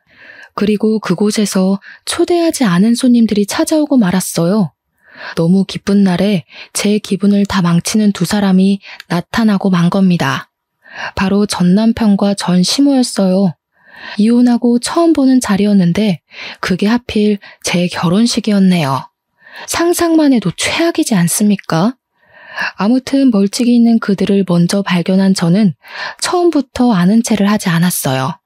그리고 그곳에서 초대하지 않은 손님들이 찾아오고 말았어요. 너무 기쁜 날에 제 기분을 다 망치는 두 사람이 나타나고 만 겁니다. 바로 전 남편과 전 시모였어요. 이혼하고 처음 보는 자리였는데 그게 하필 제 결혼식이었네요. 상상만 해도 최악이지 않습니까? 아무튼 멀찍이 있는 그들을 먼저 발견한 저는 처음부터 아는 체를 하지 않았어요.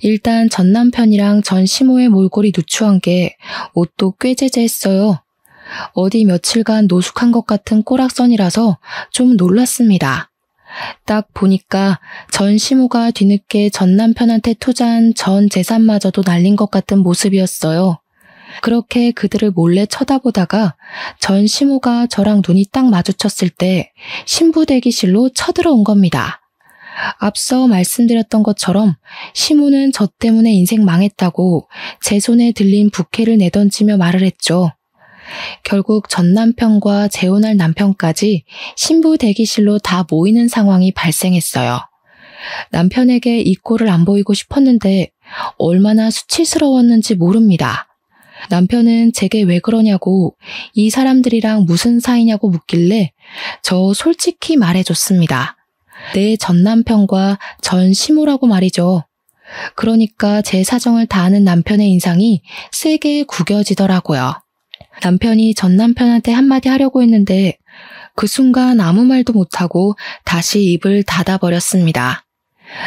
일단 전 남편이랑 전 시모의 몰골이 누추한 게 옷도 꽤 제재했어요. 어디 며칠간 노숙한 것 같은 꼬락선이라서 좀 놀랐습니다. 딱 보니까 전 시모가 뒤늦게 전 남편한테 투자한 전 재산마저도 날린 것 같은 모습이었어요. 그렇게 그들을 몰래 쳐다보다가 전 시모가 저랑 눈이 딱 마주쳤을 때 신부 대기실로 쳐들어온 겁니다. 앞서 말씀드렸던 것처럼 시모는 저 때문에 인생 망했다고 제 손에 들린 부케를 내던지며 말을 했죠. 결국 전 남편과 재혼할 남편까지 신부 대기실로 다 모이는 상황이 발생했어요. 남편에게 이 꼴을 안 보이고 싶었는데 얼마나 수치스러웠는지 모릅니다. 남편은 제게 왜 그러냐고 이 사람들이랑 무슨 사이냐고 묻길래 저 솔직히 말해줬습니다. 내 전 남편과 전 시모라고 말이죠. 그러니까 제 사정을 다 아는 남편의 인상이 세게 구겨지더라고요. 남편이 전 남편한테 한마디 하려고 했는데 그 순간 아무 말도 못하고 다시 입을 닫아버렸습니다.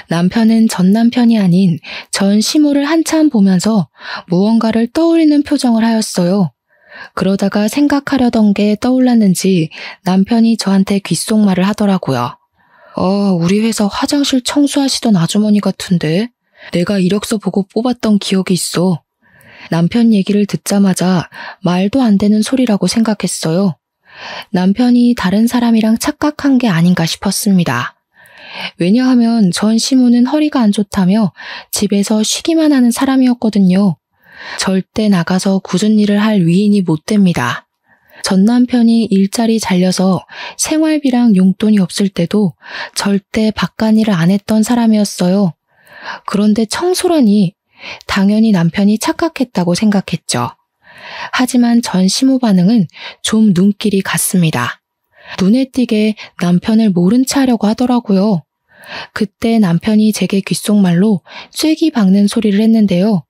남편은 전 남편이 아닌 전 시모를 한참 보면서 무언가를 떠올리는 표정을 하였어요. 그러다가 생각하려던 게 떠올랐는지 남편이 저한테 귓속말을 하더라고요. 우리 회사 화장실 청소하시던 아주머니 같은데 내가 이력서 보고 뽑았던 기억이 있어. 남편 얘기를 듣자마자 말도 안 되는 소리라고 생각했어요. 남편이 다른 사람이랑 착각한 게 아닌가 싶었습니다. 왜냐하면 전 시모는 허리가 안 좋다며 집에서 쉬기만 하는 사람이었거든요. 절대 나가서 굳은 일을 할 위인이 못 됩니다. 전 남편이 일자리 잘려서 생활비랑 용돈이 없을 때도 절대 바깥일을 안 했던 사람이었어요. 그런데 청소라니 당연히 남편이 착각했다고 생각했죠. 하지만 전 시모 반응은 좀 눈길이 갔습니다. 눈에 띄게 남편을 모른 체 하려고 하더라고요. 그때 남편이 제게 귓속말로 쐐기 박는 소리를 했는데요.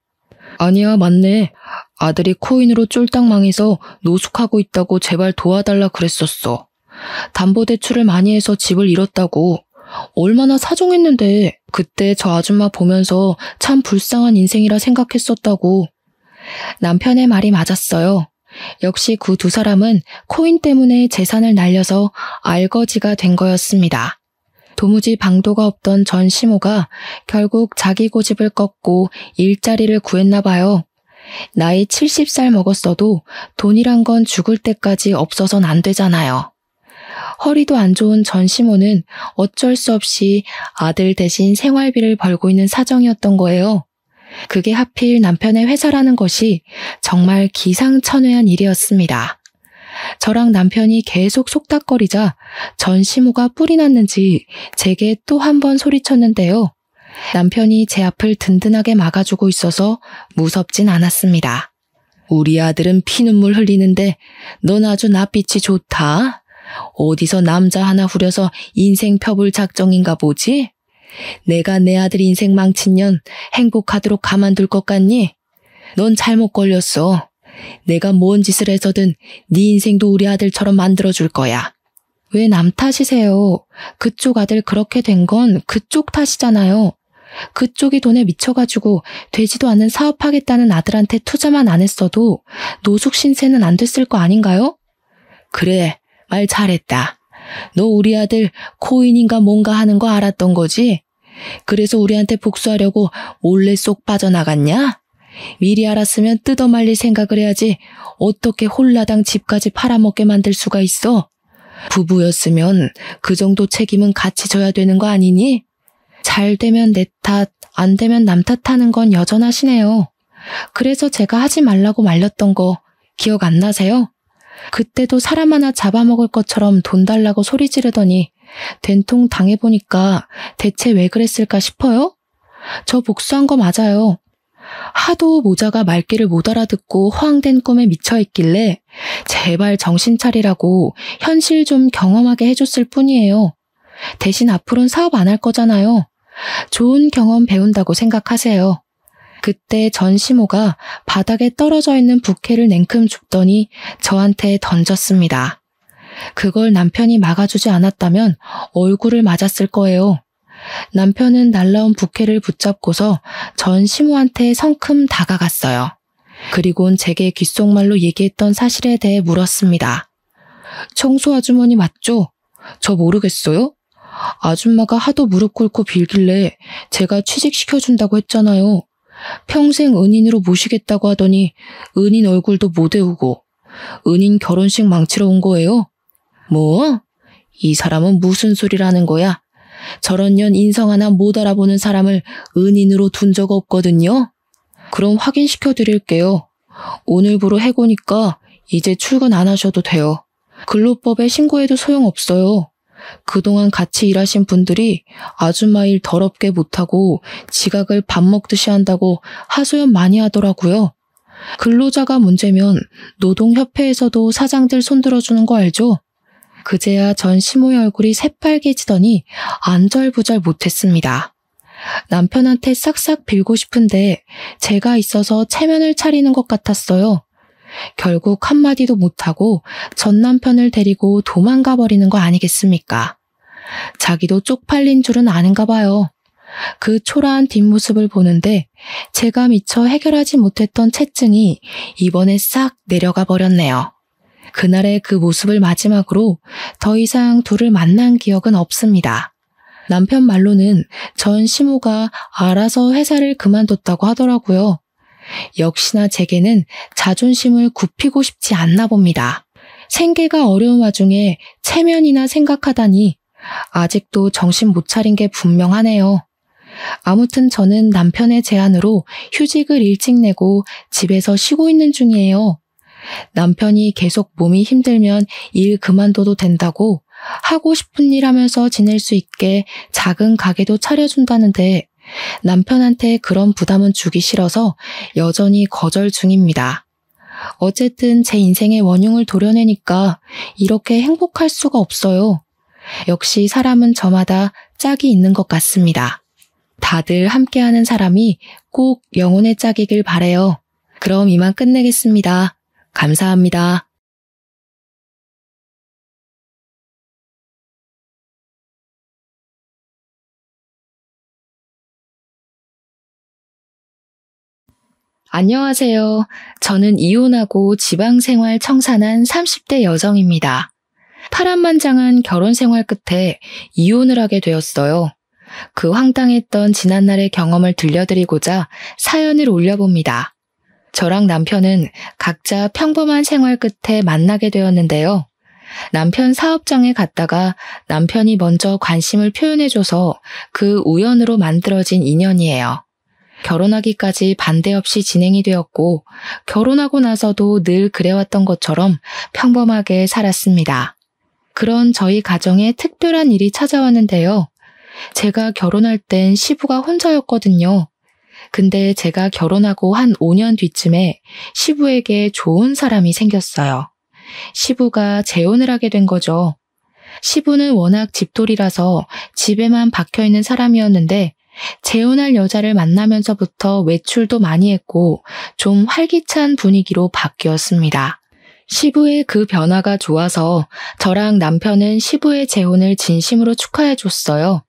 아니야, 맞네. 아들이 코인으로 쫄딱 망해서 노숙하고 있다고 제발 도와달라 그랬었어. 담보대출을 많이 해서 집을 잃었다고. 얼마나 사정했는데 그때 저 아줌마 보면서 참 불쌍한 인생이라 생각했었다고. 남편의 말이 맞았어요. 역시 그 두 사람은 코인 때문에 재산을 날려서 알거지가 된 거였습니다. 도무지 방도가 없던 전 시모가 결국 자기 고집을 꺾고 일자리를 구했나 봐요. 나이 70살 먹었어도 돈이란 건 죽을 때까지 없어선 안 되잖아요. 허리도 안 좋은 전시모는 어쩔 수 없이 아들 대신 생활비를 벌고 있는 사정이었던 거예요. 그게 하필 남편의 회사라는 것이 정말 기상천외한 일이었습니다. 저랑 남편이 계속 속닥거리자 전시모가 뿔이 났는지 제게 또 한 번 소리쳤는데요. 남편이 제 앞을 든든하게 막아주고 있어서 무섭진 않았습니다. 우리 아들은 피눈물 흘리는데 넌 아주 낯빛이 좋다. 어디서 남자 하나 후려서 인생 펴볼 작정인가 보지? 내가 내 아들 인생 망친 년 행복하도록 가만둘 것 같니? 넌 잘못 걸렸어. 내가 뭔 짓을 해서든 네 인생도 우리 아들처럼 만들어줄 거야. 왜 남 탓이세요? 그쪽 아들 그렇게 된 건 그쪽 탓이잖아요. 그쪽이 돈에 미쳐가지고 되지도 않는 사업하겠다는 아들한테 투자만 안 했어도 노숙 신세는 안 됐을 거 아닌가요? 그래, 말 잘했다. 너 우리 아들 코인인가 뭔가 하는 거 알았던 거지? 그래서 우리한테 복수하려고 몰래 쏙 빠져나갔냐? 미리 알았으면 뜯어말릴 생각을 해야지 어떻게 홀라당 집까지 팔아먹게 만들 수가 있어? 부부였으면 그 정도 책임은 같이 져야 되는 거 아니니? 잘 되면 내 탓, 안 되면 남 탓하는 건 여전하시네요. 그래서 제가 하지 말라고 말렸던 거 기억 안 나세요? 그때도 사람 하나 잡아먹을 것처럼 돈 달라고 소리 지르더니 된통 당해보니까 대체 왜 그랬을까 싶어요? 저 복수한 거 맞아요. 하도 모자가 말귀를 못 알아듣고 허황된 꿈에 미쳐있길래 제발 정신 차리라고 현실 좀 경험하게 해줬을 뿐이에요. 대신 앞으로는 사업 안 할 거잖아요. 좋은 경험 배운다고 생각하세요. 그때 전시모가 바닥에 떨어져 있는 부케를 냉큼 줍더니 저한테 던졌습니다. 그걸 남편이 막아주지 않았다면 얼굴을 맞았을 거예요. 남편은 날라온 부케를 붙잡고서 전시모한테 성큼 다가갔어요. 그리곤 제게 귓속말로 얘기했던 사실에 대해 물었습니다. 청소 아주머니 맞죠? 저 모르겠어요? 아줌마가 하도 무릎 꿇고 빌길래 제가 취직시켜준다고 했잖아요. 평생 은인으로 모시겠다고 하더니 은인 얼굴도 못 외우고 은인 결혼식 망치러 온 거예요? 뭐? 이 사람은 무슨 소리라는 거야? 저런 년 인성 하나 못 알아보는 사람을 은인으로 둔 적 없거든요. 그럼 확인시켜 드릴게요. 오늘부로 해고니까 이제 출근 안 하셔도 돼요. 근로법에 신고해도 소용없어요. 그동안 같이 일하신 분들이 아줌마 일 더럽게 못하고 지각을 밥 먹듯이 한다고 하소연 많이 하더라고요. 근로자가 문제면 노동협회에서도 사장들 손들어주는 거 알죠? 그제야 전시모의 얼굴이 새빨개지더니 안절부절 못했습니다. 남편한테 싹싹 빌고 싶은데 제가 있어서 체면을 차리는 것 같았어요. 결국 한마디도 못하고 전 남편을 데리고 도망가 버리는 거 아니겠습니까? 자기도 쪽팔린 줄은 아는가 봐요. 그 초라한 뒷모습을 보는데 제가 미처 해결하지 못했던 채증이 이번에 싹 내려가 버렸네요. 그날의 그 모습을 마지막으로 더 이상 둘을 만난 기억은 없습니다. 남편 말로는 전 시모가 알아서 회사를 그만뒀다고 하더라고요. 역시나 제게는 자존심을 굽히고 싶지 않나 봅니다. 생계가 어려운 와중에 체면이나 생각하다니 아직도 정신 못 차린 게 분명하네요. 아무튼 저는 남편의 제안으로 휴직을 일찍 내고 집에서 쉬고 있는 중이에요. 남편이 계속 몸이 힘들면 일 그만둬도 된다고 하고 싶은 일 하면서 지낼 수 있게 작은 가게도 차려준다는데 남편한테 그런 부담은 주기 싫어서 여전히 거절 중입니다. 어쨌든 제 인생의 원흉을 도려내니까 이렇게 행복할 수가 없어요. 역시 사람은 저마다 짝이 있는 것 같습니다. 다들 함께하는 사람이 꼭 영혼의 짝이길 바래요. 그럼 이만 끝내겠습니다. 감사합니다. 안녕하세요. 저는 이혼하고 지방생활 청산한 30대 여성입니다. 파란만장한 결혼 생활 끝에 이혼을 하게 되었어요. 그 황당했던 지난날의 경험을 들려드리고자 사연을 올려봅니다. 저랑 남편은 각자 평범한 생활 끝에 만나게 되었는데요. 남편 사업장에 갔다가 남편이 먼저 관심을 표현해줘서 그 우연으로 만들어진 인연이에요. 결혼하기까지 반대 없이 진행이 되었고 결혼하고 나서도 늘 그래왔던 것처럼 평범하게 살았습니다. 그런 저희 가정에 특별한 일이 찾아왔는데요. 제가 결혼할 땐 시부가 혼자였거든요. 근데 제가 결혼하고 한 5년 뒤쯤에 시부에게 좋은 사람이 생겼어요. 시부가 재혼을 하게 된 거죠. 시부는 워낙 집돌이라서 집에만 박혀있는 사람이었는데 재혼할 여자를 만나면서부터 외출도 많이 했고 좀 활기찬 분위기로 바뀌었습니다. 시부의 그 변화가 좋아서 저랑 남편은 시부의 재혼을 진심으로 축하해줬어요.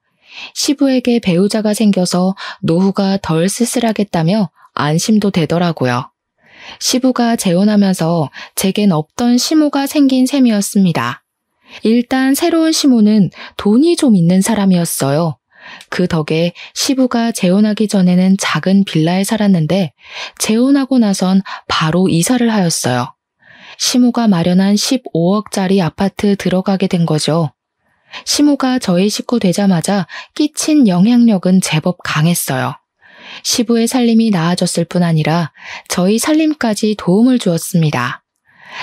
시부에게 배우자가 생겨서 노후가 덜 쓸쓸하겠다며 안심도 되더라고요. 시부가 재혼하면서 제겐 없던 시모가 생긴 셈이었습니다. 일단 새로운 시모는 돈이 좀 있는 사람이었어요. 그 덕에 시부가 재혼하기 전에는 작은 빌라에 살았는데 재혼하고 나선 바로 이사를 하였어요. 시모가 마련한 15억짜리 아파트 들어가게 된 거죠. 시모가 저희 식구 되자마자 끼친 영향력은 제법 강했어요. 시부의 살림이 나아졌을 뿐 아니라 저희 살림까지 도움을 주었습니다.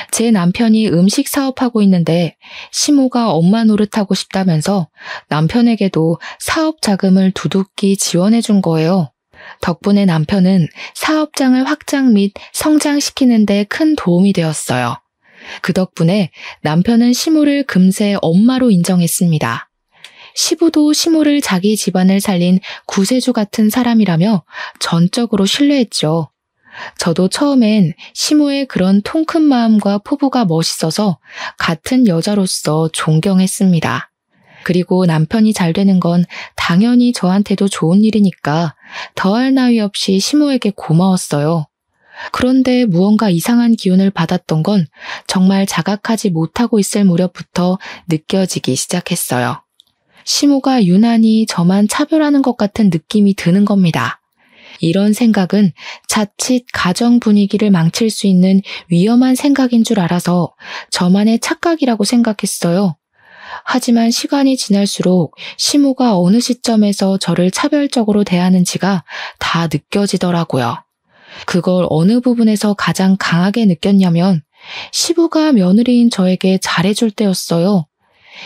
제 남편이 음식 사업하고 있는데 시모가 엄마 노릇하고 싶다면서 남편에게도 사업 자금을 두둑히 지원해 준 거예요. 덕분에 남편은 사업장을 확장 및 성장시키는 데 큰 도움이 되었어요. 그 덕분에 남편은 시모를 금세 엄마로 인정했습니다. 시부도 시모를 자기 집안을 살린 구세주 같은 사람이라며 전적으로 신뢰했죠. 저도 처음엔 시모의 그런 통 큰 마음과 포부가 멋있어서 같은 여자로서 존경했습니다. 그리고 남편이 잘 되는 건 당연히 저한테도 좋은 일이니까 더할 나위 없이 시모에게 고마웠어요. 그런데 무언가 이상한 기운을 받았던 건 정말 자각하지 못하고 있을 무렵부터 느껴지기 시작했어요. 시모가 유난히 저만 차별하는 것 같은 느낌이 드는 겁니다. 이런 생각은 자칫 가정 분위기를 망칠 수 있는 위험한 생각인 줄 알아서 저만의 착각이라고 생각했어요. 하지만 시간이 지날수록 시모가 어느 시점에서 저를 차별적으로 대하는지가 다 느껴지더라고요. 그걸 어느 부분에서 가장 강하게 느꼈냐면 시부가 며느리인 저에게 잘해줄 때였어요.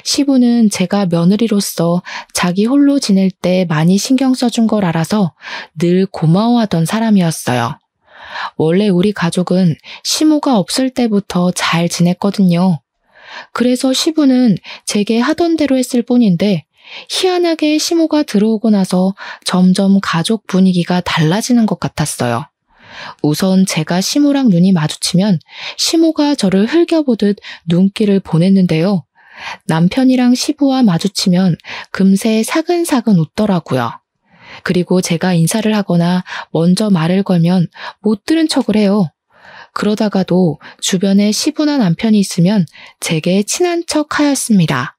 시부는 제가 며느리로서 자기 홀로 지낼 때 많이 신경 써준 걸 알아서 늘 고마워하던 사람이었어요. 원래 우리 가족은 시모가 없을 때부터 잘 지냈거든요. 그래서 시부는 제게 하던 대로 했을 뿐인데 희한하게 시모가 들어오고 나서 점점 가족 분위기가 달라지는 것 같았어요. 우선 제가 시모랑 눈이 마주치면 시모가 저를 흘겨보듯 눈길을 보냈는데요. 남편이랑 시부와 마주치면 금세 사근사근 웃더라고요. 그리고 제가 인사를 하거나 먼저 말을 걸면 못 들은 척을 해요. 그러다가도 주변에 시부나 남편이 있으면 제게 친한 척 하였습니다.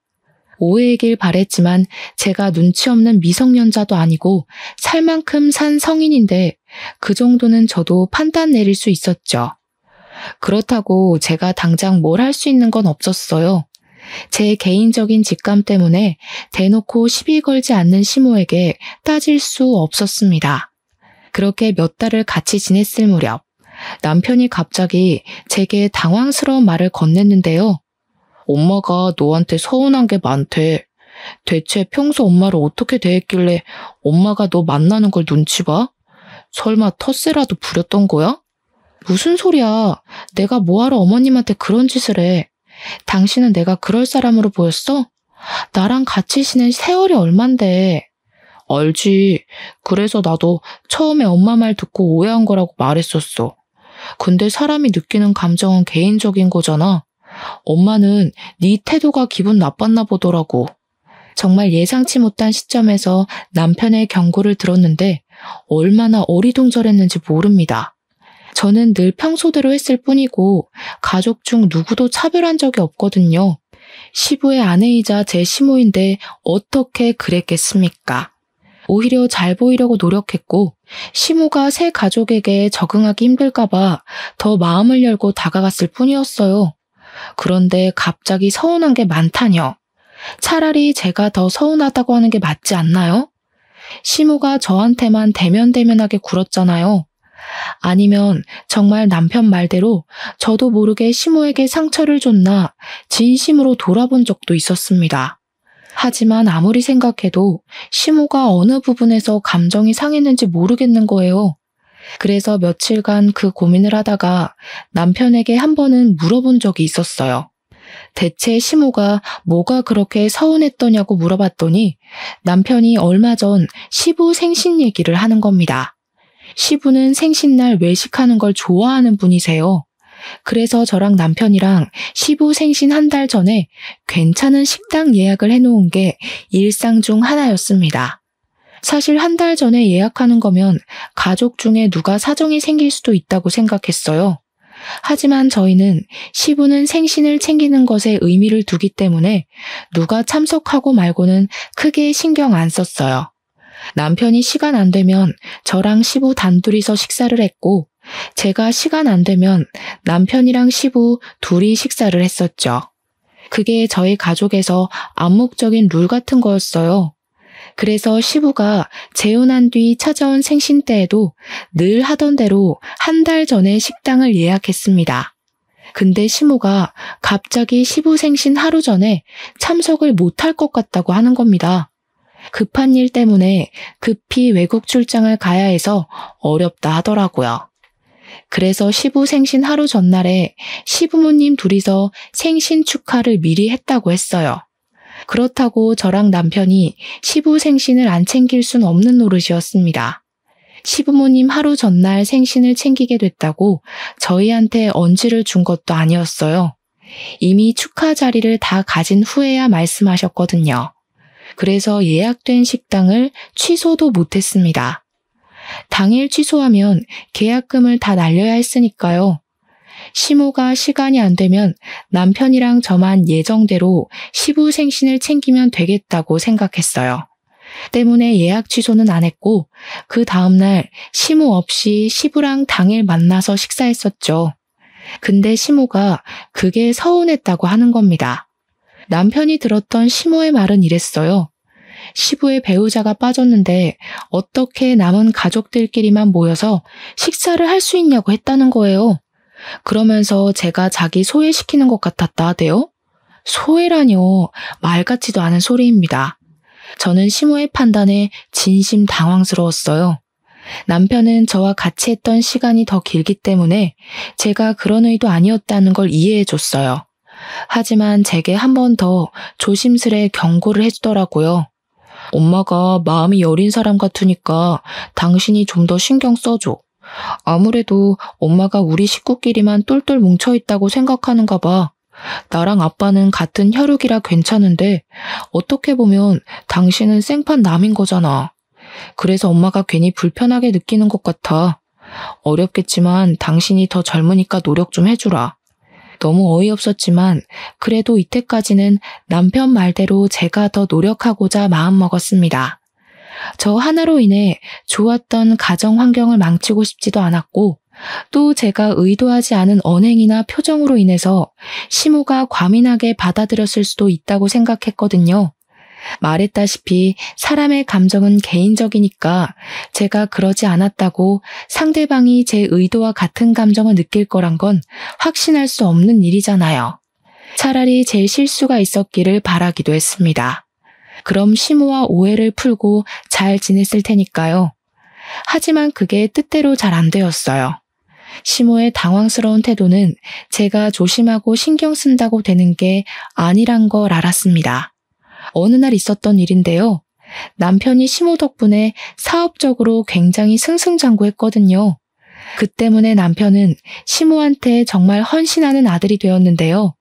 오해이길 바랬지만 제가 눈치 없는 미성년자도 아니고 살 만큼 산 성인인데 그 정도는 저도 판단 내릴 수 있었죠. 그렇다고 제가 당장 뭘 할 수 있는 건 없었어요. 제 개인적인 직감 때문에 대놓고 시비 걸지 않는 시모에게 따질 수 없었습니다. 그렇게 몇 달을 같이 지냈을 무렵 남편이 갑자기 제게 당황스러운 말을 건넸는데요. 엄마가 너한테 서운한 게 많대. 대체 평소 엄마를 어떻게 대했길래 엄마가 너 만나는 걸 눈치 봐? 설마 텃세라도 부렸던 거야? 무슨 소리야. 내가 뭐하러 어머님한테 그런 짓을 해. 당신은 내가 그럴 사람으로 보였어? 나랑 같이 지낸 세월이 얼만데. 알지. 그래서 나도 처음에 엄마 말 듣고 오해한 거라고 말했었어. 근데 사람이 느끼는 감정은 개인적인 거잖아. 엄마는 네 태도가 기분 나빴나 보더라고. 정말 예상치 못한 시점에서 남편의 경고를 들었는데 얼마나 어리둥절했는지 모릅니다. 저는 늘 평소대로 했을 뿐이고 가족 중 누구도 차별한 적이 없거든요. 시부의 아내이자 제 시모인데 어떻게 그랬겠습니까? 오히려 잘 보이려고 노력했고 시모가 새 가족에게 적응하기 힘들까 봐 더 마음을 열고 다가갔을 뿐이었어요. 그런데 갑자기 서운한 게 많다뇨. 차라리 제가 더 서운하다고 하는 게 맞지 않나요? 시무가 저한테만 대면대면하게 굴었잖아요. 아니면 정말 남편 말대로 저도 모르게 시무에게 상처를 줬나 진심으로 돌아본 적도 있었습니다. 하지만 아무리 생각해도 시무가 어느 부분에서 감정이 상했는지 모르겠는 거예요. 그래서 며칠간 그 고민을 하다가 남편에게 한 번은 물어본 적이 있었어요. 대체 시무가 뭐가 그렇게 서운했더냐고 물어봤더니 남편이 얼마 전 시부 생신 얘기를 하는 겁니다. 시부는 생신날 외식하는 걸 좋아하는 분이세요. 그래서 저랑 남편이랑 시부 생신 한 달 전에 괜찮은 식당 예약을 해놓은 게 일상 중 하나였습니다. 사실 한 달 전에 예약하는 거면 가족 중에 누가 사정이 생길 수도 있다고 생각했어요. 하지만 저희는 시부는 생신을 챙기는 것에 의미를 두기 때문에 누가 참석하고 말고는 크게 신경 안 썼어요. 남편이 시간 안 되면 저랑 시부 단둘이서 식사를 했고 제가 시간 안 되면 남편이랑 시부 둘이 식사를 했었죠. 그게 저희 가족에서 암묵적인 룰 같은 거였어요. 그래서 시부가 재혼한 뒤 찾아온 생신 때에도 늘 하던 대로 한 달 전에 식당을 예약했습니다. 근데 시무가 갑자기 시부 생신 하루 전에 참석을 못할 것 같다고 하는 겁니다. 급한 일 때문에 급히 외국 출장을 가야 해서 어렵다 하더라고요. 그래서 시부 생신 하루 전날에 시부모님 둘이서 생신 축하를 미리 했다고 했어요. 그렇다고 저랑 남편이 시부 생신을 안 챙길 순 없는 노릇이었습니다. 시부모님 하루 전날 생신을 챙기게 됐다고 저희한테 언지를 준 것도 아니었어요. 이미 축하 자리를 다 가진 후에야 말씀하셨거든요. 그래서 예약된 식당을 취소도 못했습니다. 당일 취소하면 계약금을 다 날려야 했으니까요. 시모가 시간이 안 되면 남편이랑 저만 예정대로 시부 생신을 챙기면 되겠다고 생각했어요. 때문에 예약 취소는 안 했고 그 다음날 시모 없이 시부랑 당일 만나서 식사했었죠. 근데 시모가 그게 서운했다고 하는 겁니다. 남편이 들었던 시모의 말은 이랬어요. 시부의 배우자가 빠졌는데 어떻게 남은 가족들끼리만 모여서 식사를 할 수 있냐고 했다는 거예요. 그러면서 제가 자기 소외시키는 것 같았다 하대요. 소외라뇨. 말 같지도 않은 소리입니다. 저는 시모의 판단에 진심 당황스러웠어요. 남편은 저와 같이 했던 시간이 더 길기 때문에 제가 그런 의도 아니었다는 걸 이해해줬어요. 하지만 제게 한 번 더 조심스레 경고를 해주더라고요. 엄마가 마음이 여린 사람 같으니까 당신이 좀 더 신경 써줘. 아무래도 엄마가 우리 식구끼리만 똘똘 뭉쳐있다고 생각하는가 봐. 나랑 아빠는 같은 혈육이라 괜찮은데 어떻게 보면 당신은 생판 남인 거잖아. 그래서 엄마가 괜히 불편하게 느끼는 것 같아. 어렵겠지만 당신이 더 젊으니까 노력 좀 해주라. 너무 어이없었지만 그래도 이때까지는 남편 말대로 제가 더 노력하고자 마음먹었습니다. 저 하나로 인해 좋았던 가정 환경을 망치고 싶지도 않았고 또 제가 의도하지 않은 언행이나 표정으로 인해서 시모가 과민하게 받아들였을 수도 있다고 생각했거든요. 말했다시피 사람의 감정은 개인적이니까 제가 그러지 않았다고 상대방이 제 의도와 같은 감정을 느낄 거란 건 확신할 수 없는 일이잖아요. 차라리 제 실수가 있었기를 바라기도 했습니다. 그럼 시모와 오해를 풀고 잘 지냈을 테니까요. 하지만 그게 뜻대로 잘 안 되었어요. 시모의 당황스러운 태도는 제가 조심하고 신경 쓴다고 되는 게 아니란 걸 알았습니다. 어느 날 있었던 일인데요. 남편이 시모 덕분에 사업적으로 굉장히 승승장구했거든요. 그 때문에 남편은 시모한테 정말 헌신하는 아들이 되었는데요.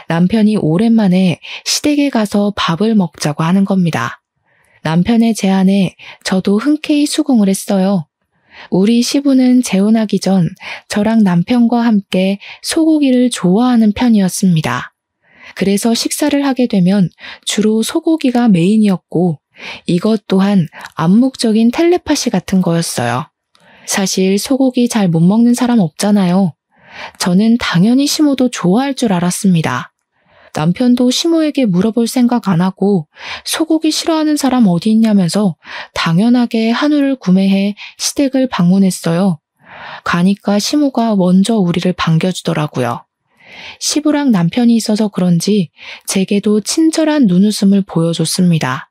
남편이 오랜만에 시댁에 가서 밥을 먹자고 하는 겁니다. 남편의 제안에 저도 흔쾌히 수긍을 했어요. 우리 시부는 재혼하기 전 저랑 남편과 함께 소고기를 좋아하는 편이었습니다. 그래서 식사를 하게 되면 주로 소고기가 메인이었고 이것 또한 암묵적인 텔레파시 같은 거였어요. 사실 소고기 잘 못 먹는 사람 없잖아요. 저는 당연히 시모도 좋아할 줄 알았습니다. 남편도 시모에게 물어볼 생각 안 하고 소고기 싫어하는 사람 어디 있냐면서 당연하게 한우를 구매해 시댁을 방문했어요. 가니까 시모가 먼저 우리를 반겨주더라고요. 시부랑 남편이 있어서 그런지 제게도 친절한 눈웃음을 보여줬습니다.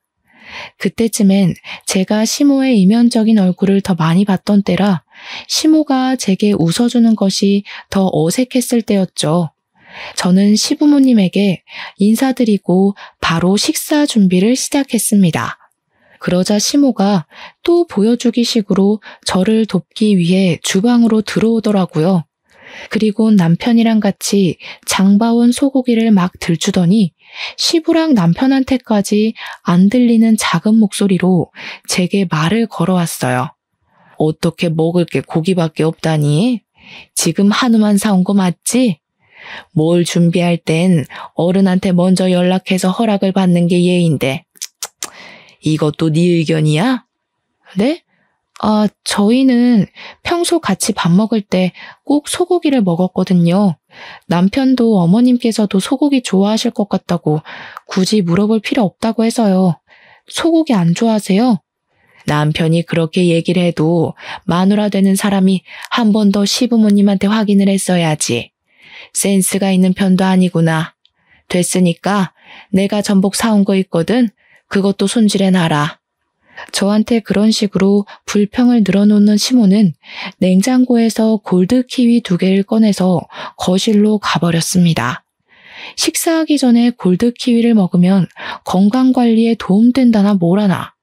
그때쯤엔 제가 시모의 이면적인 얼굴을 더 많이 봤던 때라 시모가 제게 웃어주는 것이 더 어색했을 때였죠. 저는 시부모님에게 인사드리고 바로 식사 준비를 시작했습니다. 그러자 시모가 또 보여주기 식으로 저를 돕기 위해 주방으로 들어오더라고요. 그리고 남편이랑 같이 장봐온 소고기를 막 들추더니 시부랑 남편한테까지 안 들리는 작은 목소리로 제게 말을 걸어왔어요. 어떻게 먹을 게 고기밖에 없다니? 지금 한우만 사온 거 맞지? 뭘 준비할 땐 어른한테 먼저 연락해서 허락을 받는 게 예인데. 이것도 네 의견이야? 네? 저희는 평소 같이 밥 먹을 때 꼭 소고기를 먹었거든요. 남편도 어머님께서도 소고기 좋아하실 것 같다고 굳이 물어볼 필요 없다고 해서요. 소고기 안 좋아하세요? 남편이 그렇게 얘기를 해도 마누라 되는 사람이 한 번 더 시부모님한테 확인을 했어야지. 센스가 있는 편도 아니구나. 됐으니까 내가 전복 사온 거 있거든. 그것도 손질해놔라. 저한테 그런 식으로 불평을 늘어놓는 시모는 냉장고에서 골드키위 2개를 꺼내서 거실로 가버렸습니다. 식사하기 전에 골드키위를 먹으면 건강관리에 도움된다나 뭐라나.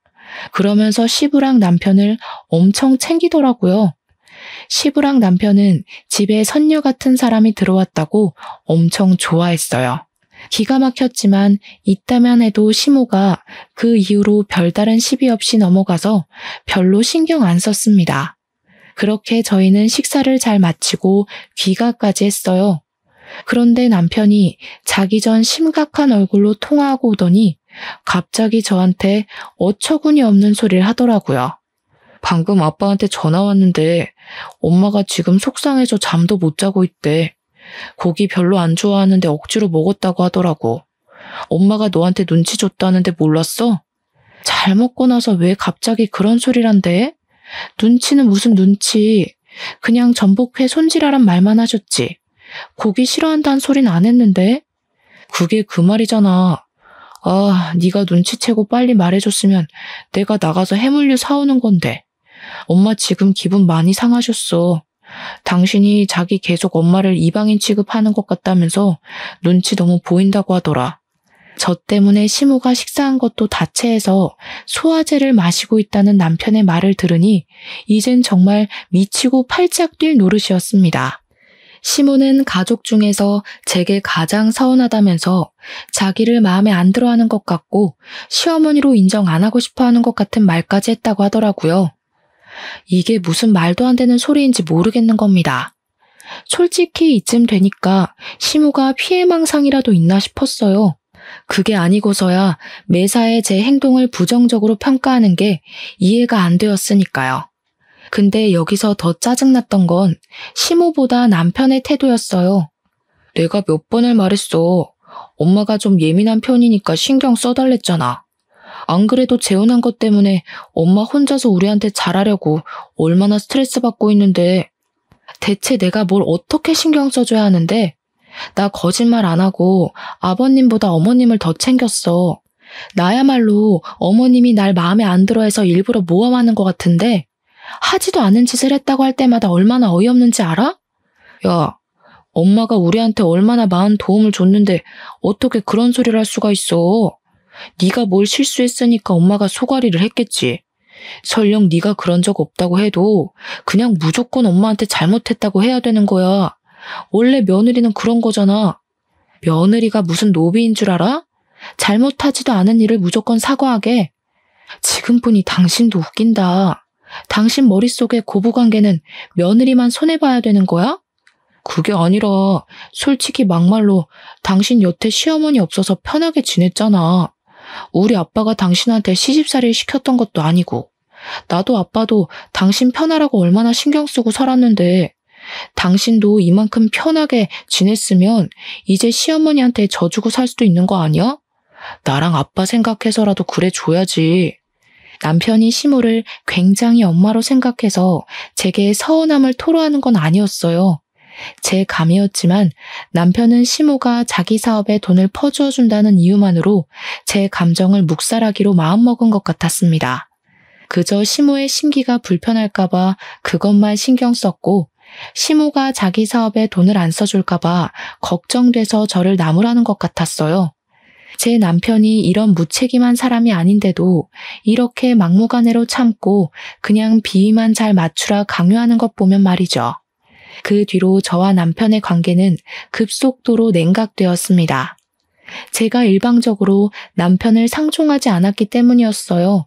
그러면서 시부랑 남편을 엄청 챙기더라고요. 시부랑 남편은 집에 선녀 같은 사람이 들어왔다고 엄청 좋아했어요. 기가 막혔지만 있다면 해도 시모가 그 이후로 별다른 시비 없이 넘어가서 별로 신경 안 썼습니다. 그렇게 저희는 식사를 잘 마치고 귀가까지 했어요. 그런데 남편이 자기 전 심각한 얼굴로 통화하고 오더니 갑자기 저한테 어처구니 없는 소리를 하더라고요. 방금 아빠한테 전화 왔는데 엄마가 지금 속상해서 잠도 못 자고 있대. 고기 별로 안 좋아하는데 억지로 먹었다고 하더라고. 엄마가 너한테 눈치 줬다는데 몰랐어? 잘 먹고 나서 왜 갑자기 그런 소리란데? 눈치는 무슨 눈치. 그냥 전복회 손질하란 말만 하셨지. 고기 싫어한다는 소린 안 했는데? 그게 그 말이잖아. 네가 눈치채고 빨리 말해줬으면 내가 나가서 해물류 사오는 건데. 엄마 지금 기분 많이 상하셨어. 당신이 자기 계속 엄마를 이방인 취급하는 것 같다면서 눈치 너무 보인다고 하더라. 저 때문에 시모가 식사한 것도 다체해서 소화제를 마시고 있다는 남편의 말을 들으니 이젠 정말 미치고 팔짝 뛸 노릇이었습니다. 시모는 가족 중에서 제게 가장 서운하다면서 자기를 마음에 안 들어하는 것 같고 시어머니로 인정 안 하고 싶어 하는 것 같은 말까지 했다고 하더라고요. 이게 무슨 말도 안 되는 소리인지 모르겠는 겁니다. 솔직히 이쯤 되니까 시모가 피해망상이라도 있나 싶었어요. 그게 아니고서야 매사에 제 행동을 부정적으로 평가하는 게 이해가 안 되었으니까요. 근데 여기서 더 짜증났던 건 시모보다 남편의 태도였어요. 내가 몇 번을 말했어. 엄마가 좀 예민한 편이니까 신경 써달랬잖아. 안 그래도 재혼한 것 때문에 엄마 혼자서 우리한테 잘하려고 얼마나 스트레스 받고 있는데 대체 내가 뭘 어떻게 신경 써줘야 하는데? 나 거짓말 안 하고 아버님보다 어머님을 더 챙겼어. 나야말로 어머님이 날 마음에 안 들어해서 일부러 모함하는 것 같은데 하지도 않은 짓을 했다고 할 때마다 얼마나 어이없는지 알아? 야, 엄마가 우리한테 얼마나 많은 도움을 줬는데 어떻게 그런 소리를 할 수가 있어. 네가 뭘 실수했으니까 엄마가 소가리를 했겠지. 설령 네가 그런 적 없다고 해도 그냥 무조건 엄마한테 잘못했다고 해야 되는 거야. 원래 며느리는 그런 거잖아. 며느리가 무슨 노비인 줄 알아? 잘못하지도 않은 일을 무조건 사과하게. 지금 보니 당신도 웃긴다. 당신 머릿속에 고부관계는 며느리만 손해봐야 되는 거야? 그게 아니라 솔직히 막말로 당신 여태 시어머니 없어서 편하게 지냈잖아. 우리 아빠가 당신한테 시집살이를 시켰던 것도 아니고 나도 아빠도 당신 편하라고 얼마나 신경 쓰고 살았는데 당신도 이만큼 편하게 지냈으면 이제 시어머니한테 져주고 살 수도 있는 거 아니야? 나랑 아빠 생각해서라도 그래 줘야지. 남편이 시모를 굉장히 엄마로 생각해서 제게 서운함을 토로하는 건 아니었어요. 제 감이었지만 남편은 시모가 자기 사업에 돈을 퍼주어 준다는 이유만으로 제 감정을 묵살하기로 마음먹은 것 같았습니다. 그저 시모의 심기가 불편할까봐 그것만 신경 썼고 시모가 자기 사업에 돈을 안 써줄까봐 걱정돼서 저를 나무라는 것 같았어요. 제 남편이 이런 무책임한 사람이 아닌데도 이렇게 막무가내로 참고 그냥 비위만 잘 맞추라 강요하는 것 보면 말이죠. 그 뒤로 저와 남편의 관계는 급속도로 냉각되었습니다. 제가 일방적으로 남편을 상종하지 않았기 때문이었어요.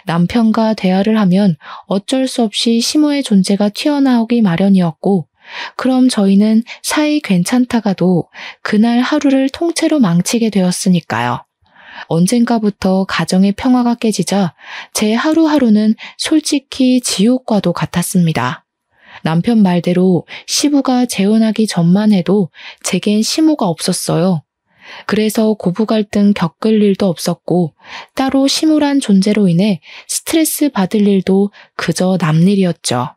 남편과 대화를 하면 어쩔 수 없이 시모의 존재가 튀어나오기 마련이었고, 그럼 저희는 사이 괜찮다가도 그날 하루를 통째로 망치게 되었으니까요. 언젠가부터 가정의 평화가 깨지자 제 하루하루는 솔직히 지옥과도 같았습니다. 남편 말대로 시부가 재혼하기 전만 해도 제겐 시모가 없었어요. 그래서 고부 갈등 겪을 일도 없었고 따로 시무란 존재로 인해 스트레스 받을 일도 그저 남일이었죠.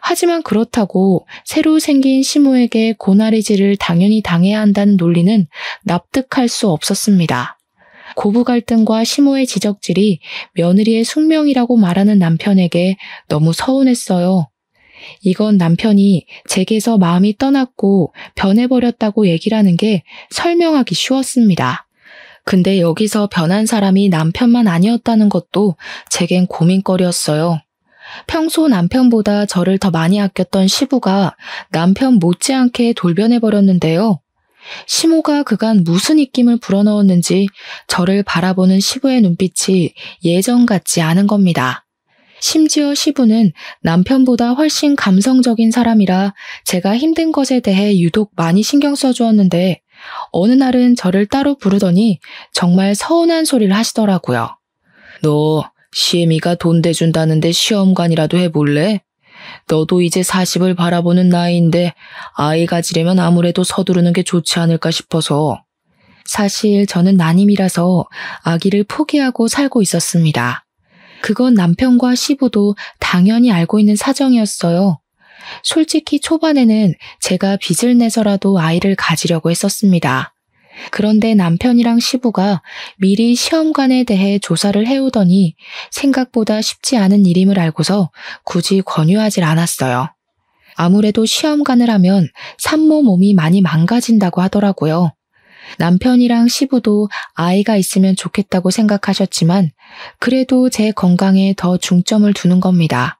하지만 그렇다고 새로 생긴 시모에게 고나리질을 당연히 당해야 한다는 논리는 납득할 수 없었습니다. 고부 갈등과 시모의 지적질이 며느리의 숙명이라고 말하는 남편에게 너무 서운했어요. 이건 남편이 제게서 마음이 떠났고 변해버렸다고 얘기를 하는 게 설명하기 쉬웠습니다. 근데 여기서 변한 사람이 남편만 아니었다는 것도 제겐 고민거리였어요. 평소 남편보다 저를 더 많이 아꼈던 시부가 남편 못지않게 돌변해버렸는데요. 시모가 그간 무슨 입김을 불어넣었는지 저를 바라보는 시부의 눈빛이 예전 같지 않은 겁니다. 심지어 시부는 남편보다 훨씬 감성적인 사람이라 제가 힘든 것에 대해 유독 많이 신경 써주었는데 어느 날은 저를 따로 부르더니 정말 서운한 소리를 하시더라고요. 너 시애미가 돈 대준다는데 시험관이라도 해볼래? 너도 이제 40을 바라보는 나이인데 아이 가지려면 아무래도 서두르는 게 좋지 않을까 싶어서. 사실 저는 난임이라서 아기를 포기하고 살고 있었습니다. 그건 남편과 시부도 당연히 알고 있는 사정이었어요. 솔직히 초반에는 제가 빚을 내서라도 아이를 가지려고 했었습니다. 그런데 남편이랑 시부가 미리 시험관에 대해 조사를 해오더니 생각보다 쉽지 않은 일임을 알고서 굳이 권유하질 않았어요. 아무래도 시험관을 하면 산모 몸이 많이 망가진다고 하더라고요. 남편이랑 시부도 아이가 있으면 좋겠다고 생각하셨지만 그래도 제 건강에 더 중점을 두는 겁니다.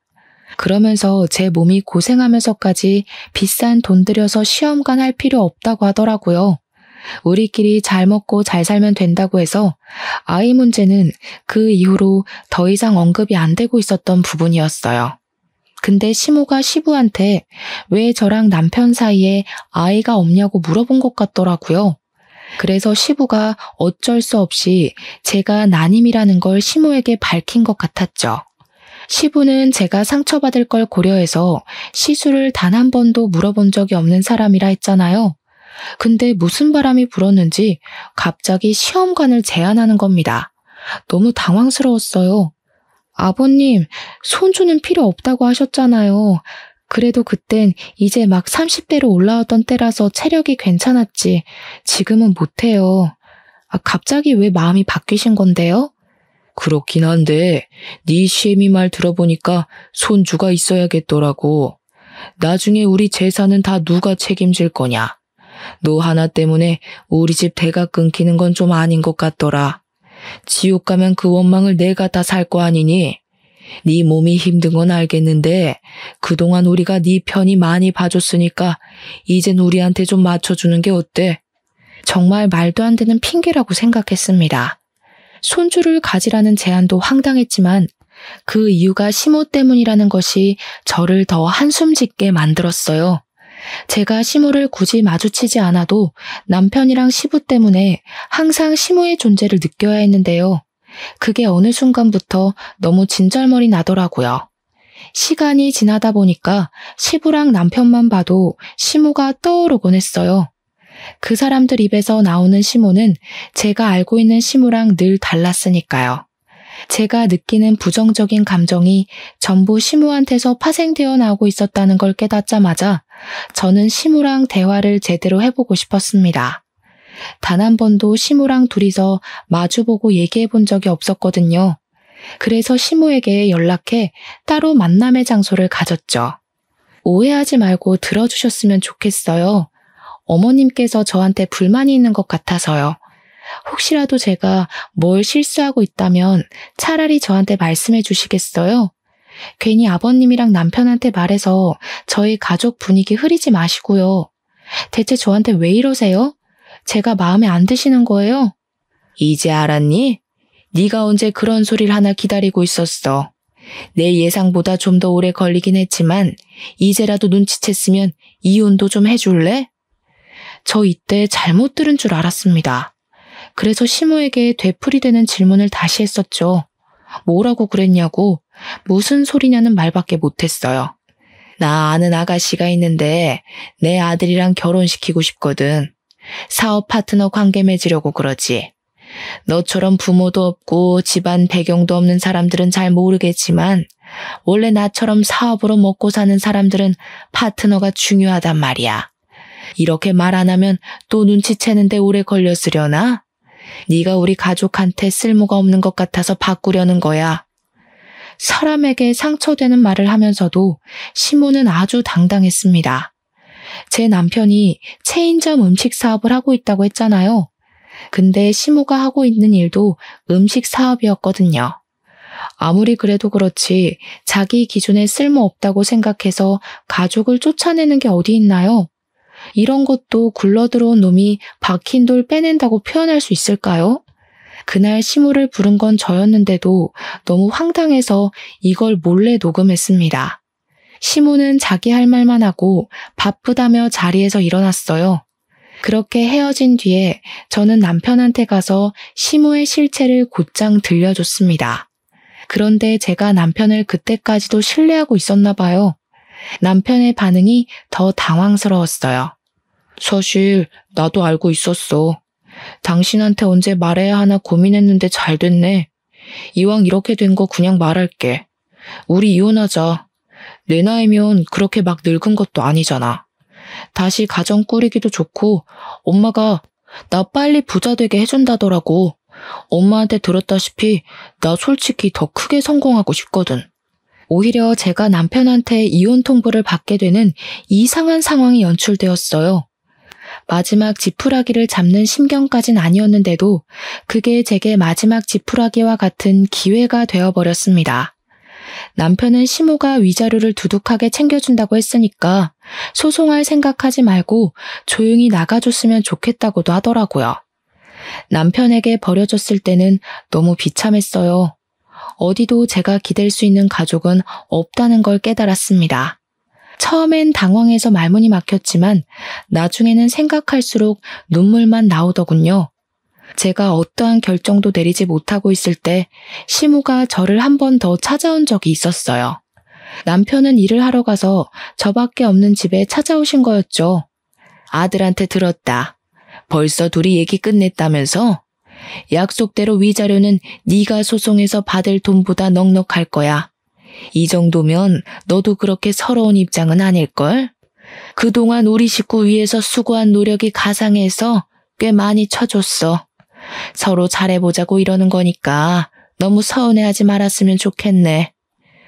그러면서 제 몸이 고생하면서까지 비싼 돈 들여서 시험관 할 필요 없다고 하더라고요. 우리끼리 잘 먹고 잘 살면 된다고 해서 아이 문제는 그 이후로 더 이상 언급이 안 되고 있었던 부분이었어요. 근데 시모가 시부한테 왜 저랑 남편 사이에 아이가 없냐고 물어본 것 같더라고요. 그래서 시부가 어쩔 수 없이 제가 난임이라는 걸 시모에게 밝힌 것 같았죠. 시부는 제가 상처받을 걸 고려해서 시술을 단 한 번도 물어본 적이 없는 사람이라 했잖아요. 근데 무슨 바람이 불었는지 갑자기 시험관을 제안하는 겁니다. 너무 당황스러웠어요. 아버님, 손주는 필요 없다고 하셨잖아요. 그래도 그땐 이제 막 30대로 올라왔던 때라서 체력이 괜찮았지. 지금은 못해요. 갑자기 왜 마음이 바뀌신 건데요? 그렇긴 한데 네 시애미 말 들어보니까 손주가 있어야겠더라고. 나중에 우리 재산은 다 누가 책임질 거냐. 너 하나 때문에 우리 집 대가 끊기는 건 좀 아닌 것 같더라. 지옥 가면 그 원망을 내가 다 살 거 아니니? 네 몸이 힘든 건 알겠는데 그동안 우리가 네 편이 많이 봐줬으니까 이젠 우리한테 좀 맞춰주는 게 어때? 정말 말도 안 되는 핑계라고 생각했습니다. 손주를 가지라는 제안도 황당했지만 그 이유가 시모 때문이라는 것이 저를 더 한숨 짓게 만들었어요. 제가 시모를 굳이 마주치지 않아도 남편이랑 시부 때문에 항상 시모의 존재를 느껴야 했는데요. 그게 어느 순간부터 너무 진절머리 나더라고요. 시간이 지나다 보니까 시부랑 남편만 봐도 시모가 떠오르곤 했어요. 그 사람들 입에서 나오는 시모는 제가 알고 있는 시모랑 늘 달랐으니까요. 제가 느끼는 부정적인 감정이 전부 시모한테서 파생되어 나오고 있었다는 걸 깨닫자마자 저는 시모랑 대화를 제대로 해보고 싶었습니다. 단 한 번도 시모랑 둘이서 마주보고 얘기해 본 적이 없었거든요. 그래서 시모에게 연락해 따로 만남의 장소를 가졌죠. 오해하지 말고 들어주셨으면 좋겠어요. 어머님께서 저한테 불만이 있는 것 같아서요. 혹시라도 제가 뭘 실수하고 있다면 차라리 저한테 말씀해 주시겠어요? 괜히 아버님이랑 남편한테 말해서 저희 가족 분위기 흐리지 마시고요. 대체 저한테 왜 이러세요? 제가 마음에 안 드시는 거예요? 이제 알았니? 네가 언제 그런 소리를 하나 기다리고 있었어. 내 예상보다 좀 더 오래 걸리긴 했지만 이제라도 눈치챘으면 이혼도 좀 해줄래? 저 이때 잘못 들은 줄 알았습니다. 그래서 시모에게 되풀이되는 질문을 다시 했었죠. 뭐라고 그랬냐고, 무슨 소리냐는 말밖에 못했어요. 나 아는 아가씨가 있는데 내 아들이랑 결혼시키고 싶거든. 사업 파트너 관계 맺으려고 그러지. 너처럼 부모도 없고 집안 배경도 없는 사람들은 잘 모르겠지만 원래 나처럼 사업으로 먹고 사는 사람들은 파트너가 중요하단 말이야. 이렇게 말 안 하면 또 눈치채는데 오래 걸렸으려나? 네가 우리 가족한테 쓸모가 없는 것 같아서 바꾸려는 거야. 사람에게 상처되는 말을 하면서도 시모는 아주 당당했습니다. 제 남편이 체인점 음식 사업을 하고 있다고 했잖아요. 근데 시모가 하고 있는 일도 음식 사업이었거든요. 아무리 그래도 그렇지 자기 기준에 쓸모없다고 생각해서 가족을 쫓아내는 게 어디 있나요? 이런 것도 굴러들어온 놈이 박힌 돌 빼낸다고 표현할 수 있을까요? 그날 시모를 부른 건 저였는데도 너무 황당해서 이걸 몰래 녹음했습니다. 시모는 자기 할 말만 하고 바쁘다며 자리에서 일어났어요. 그렇게 헤어진 뒤에 저는 남편한테 가서 시모의 실체를 곧장 들려줬습니다. 그런데 제가 남편을 그때까지도 신뢰하고 있었나 봐요. 남편의 반응이 더 당황스러웠어요. 사실 나도 알고 있었어. 당신한테 언제 말해야 하나 고민했는데 잘 됐네. 이왕 이렇게 된 거 그냥 말할게. 우리 이혼하자. 내 나이면 그렇게 막 늙은 것도 아니잖아. 다시 가정 꾸리기도 좋고 엄마가 나 빨리 부자 되게 해준다더라고. 엄마한테 들었다시피 나 솔직히 더 크게 성공하고 싶거든. 오히려 제가 남편한테 이혼 통보를 받게 되는 이상한 상황이 연출되었어요. 마지막 지푸라기를 잡는 심경까진 아니었는데도 그게 제게 마지막 지푸라기와 같은 기회가 되어버렸습니다. 남편은 시모가 위자료를 두둑하게 챙겨준다고 했으니까 소송할 생각하지 말고 조용히 나가줬으면 좋겠다고도 하더라고요. 남편에게 버려졌을 때는 너무 비참했어요. 어디도 제가 기댈 수 있는 가족은 없다는 걸 깨달았습니다. 처음엔 당황해서 말문이 막혔지만 나중에는 생각할수록 눈물만 나오더군요. 제가 어떠한 결정도 내리지 못하고 있을 때 시모가 저를 한 번 더 찾아온 적이 있었어요. 남편은 일을 하러 가서 저밖에 없는 집에 찾아오신 거였죠. 아들한테 들었다. 벌써 둘이 얘기 끝냈다면서? 약속대로 위자료는 네가 소송해서 받을 돈보다 넉넉할 거야. 이 정도면 너도 그렇게 서러운 입장은 아닐걸? 그동안 우리 식구 위해서 수고한 노력이 가상해서 꽤 많이 쳐줬어. 서로 잘해보자고 이러는 거니까 너무 서운해하지 말았으면 좋겠네.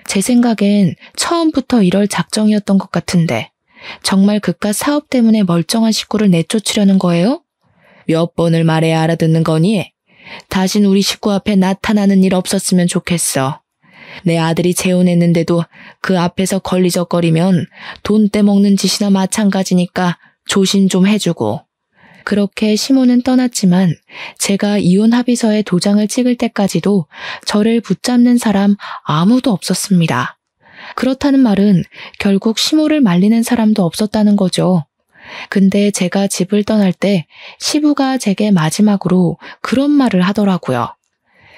제 생각엔 처음부터 이럴 작정이었던 것 같은데 정말 그깟 사업 때문에 멀쩡한 식구를 내쫓으려는 거예요? 몇 번을 말해야 알아듣는 거니? 다신 우리 식구 앞에 나타나는 일 없었으면 좋겠어. 내 아들이 재혼했는데도 그 앞에서 걸리적거리면 돈 떼먹는 짓이나 마찬가지니까 조심 좀 해주고. 그렇게 시모는 떠났지만 제가 이혼 합의서에 도장을 찍을 때까지도 저를 붙잡는 사람 아무도 없었습니다. 그렇다는 말은 결국 시모를 말리는 사람도 없었다는 거죠. 근데 제가 집을 떠날 때 시부가 제게 마지막으로 그런 말을 하더라고요.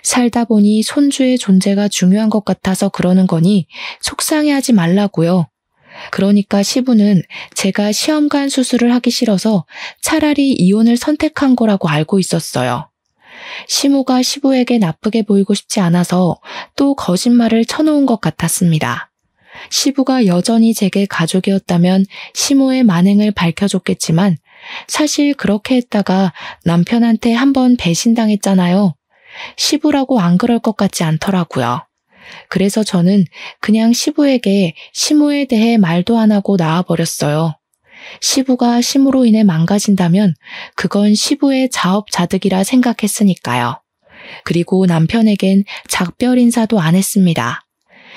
살다 보니 손주의 존재가 중요한 것 같아서 그러는 거니 속상해하지 말라고요. 그러니까 시부는 제가 시험관 수술을 하기 싫어서 차라리 이혼을 선택한 거라고 알고 있었어요. 시모가 시부에게 나쁘게 보이고 싶지 않아서 또 거짓말을 쳐놓은 것 같았습니다. 시부가 여전히 제게 가족이었다면 시모의 만행을 밝혀줬겠지만 사실 그렇게 했다가 남편한테 한번 배신당했잖아요. 시부라고 안 그럴 것 같지 않더라고요. 그래서 저는 그냥 시부에게 시모에 대해 말도 안 하고 나와버렸어요. 시부가 시모로 인해 망가진다면 그건 시부의 자업자득이라 생각했으니까요. 그리고 남편에겐 작별 인사도 안 했습니다.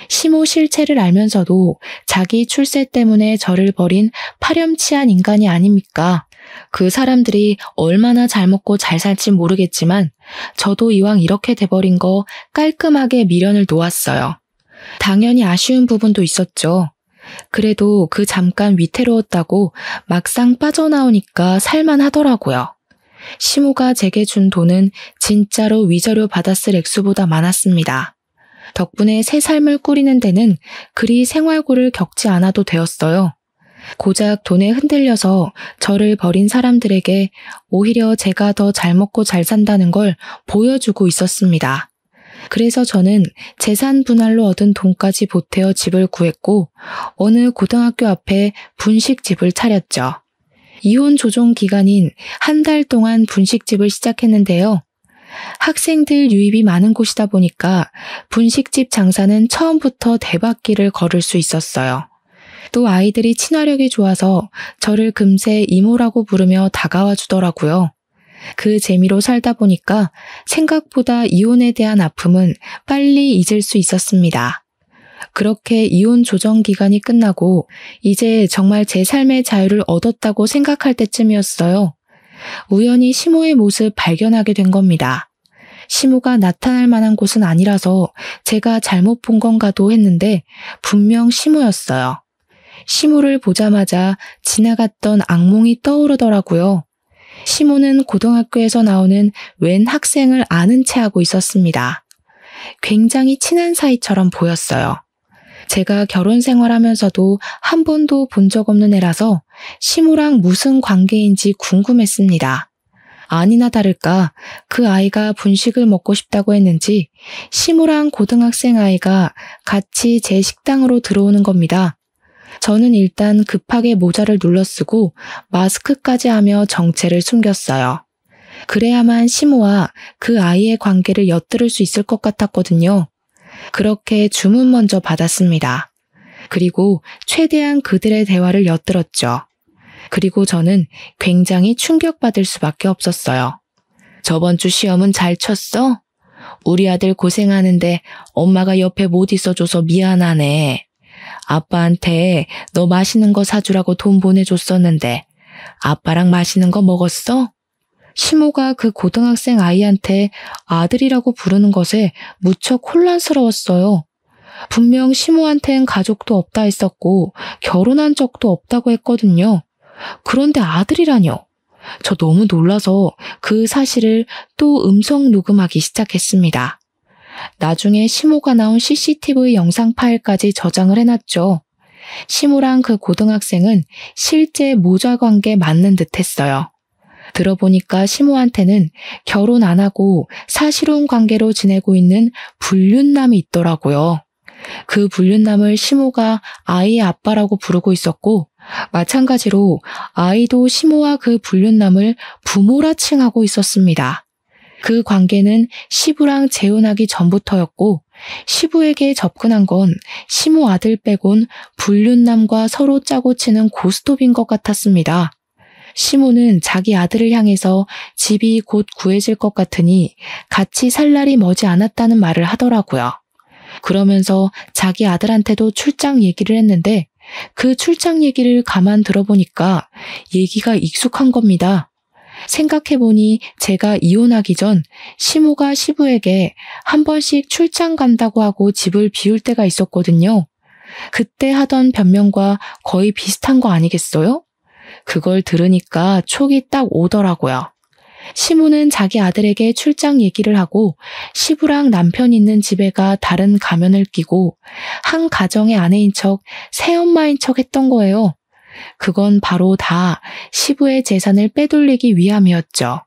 시모 실체를 알면서도 자기 출세 때문에 저를 버린 파렴치한 인간이 아닙니까? 그 사람들이 얼마나 잘 먹고 잘 살지 모르겠지만 저도 이왕 이렇게 돼버린 거 깔끔하게 미련을 놓았어요. 당연히 아쉬운 부분도 있었죠. 그래도 그 잠깐 위태로웠다고 막상 빠져나오니까 살만하더라고요. 시모가 제게 준 돈은 진짜로 위자료 받았을 액수보다 많았습니다. 덕분에 새 삶을 꾸리는 데는 그리 생활고를 겪지 않아도 되었어요. 고작 돈에 흔들려서 저를 버린 사람들에게 오히려 제가 더 잘 먹고 잘 산다는 걸 보여주고 있었습니다. 그래서 저는 재산 분할로 얻은 돈까지 보태어 집을 구했고 어느 고등학교 앞에 분식집을 차렸죠. 이혼 조정 기간인 한 달 동안 분식집을 시작했는데요. 학생들 유입이 많은 곳이다 보니까 분식집 장사는 처음부터 대박기를 걸을 수 있었어요. 또 아이들이 친화력이 좋아서 저를 금세 이모라고 부르며 다가와 주더라고요. 그 재미로 살다 보니까 생각보다 이혼에 대한 아픔은 빨리 잊을 수 있었습니다. 그렇게 이혼 조정 기간이 끝나고 이제 정말 제 삶의 자유를 얻었다고 생각할 때쯤이었어요. 우연히 시모의 모습 발견하게 된 겁니다. 시모가 나타날 만한 곳은 아니라서 제가 잘못 본 건가도 했는데 분명 시모였어요. 시모를 보자마자 지나갔던 악몽이 떠오르더라고요. 시모는 고등학교에서 나오는 웬 학생을 아는 체 하고 있었습니다. 굉장히 친한 사이처럼 보였어요. 제가 결혼 생활하면서도 한 번도 본 적 없는 애라서 시모랑 무슨 관계인지 궁금했습니다. 아니나 다를까 그 아이가 분식을 먹고 싶다고 했는지 시모랑 고등학생 아이가 같이 제 식당으로 들어오는 겁니다. 저는 일단 급하게 모자를 눌러쓰고 마스크까지 하며 정체를 숨겼어요. 그래야만 시모와 그 아이의 관계를 엿들을 수 있을 것 같았거든요. 그렇게 주문 먼저 받았습니다. 그리고 최대한 그들의 대화를 엿들었죠. 그리고 저는 굉장히 충격받을 수밖에 없었어요. 저번 주 시험은 잘 쳤어? 우리 아들 고생하는데 엄마가 옆에 못 있어줘서 미안하네. 아빠한테 너 맛있는 거 사주라고 돈 보내줬었는데 아빠랑 맛있는 거 먹었어? 시모가 그 고등학생 아이한테 아들이라고 부르는 것에 무척 혼란스러웠어요. 분명 시모한텐 가족도 없다 했었고 결혼한 적도 없다고 했거든요. 그런데 아들이라뇨. 저 너무 놀라서 그 사실을 또 음성 녹음하기 시작했습니다. 나중에 시모가 나온 CCTV 영상 파일까지 저장을 해놨죠. 시모랑 그 고등학생은 실제 모자 관계 맞는 듯 했어요. 들어보니까 시모한테는 결혼 안 하고 사실혼 관계로 지내고 있는 불륜남이 있더라고요. 그 불륜남을 시모가 아이의 아빠라고 부르고 있었고 마찬가지로 아이도 시모와 그 불륜남을 부모라 칭하고 있었습니다. 그 관계는 시부랑 재혼하기 전부터였고 시부에게 접근한 건 시모 아들 빼곤 불륜남과 서로 짜고 치는 고스톱인 것 같았습니다. 시모는 자기 아들을 향해서 집이 곧 구해질 것 같으니 같이 살 날이 머지 않았다는 말을 하더라고요. 그러면서 자기 아들한테도 출장 얘기를 했는데 그 출장 얘기를 가만 들어보니까 얘기가 익숙한 겁니다. 생각해보니 제가 이혼하기 전 시모가 시부에게 한 번씩 출장 간다고 하고 집을 비울 때가 있었거든요. 그때 하던 변명과 거의 비슷한 거 아니겠어요? 그걸 들으니까 촉이 딱 오더라고요. 시부는 자기 아들에게 출장 얘기를 하고 시부랑 남편 있는 집에 가 다른 가면을 끼고 한 가정의 아내인 척 새엄마인 척 했던 거예요. 그건 바로 다 시부의 재산을 빼돌리기 위함이었죠.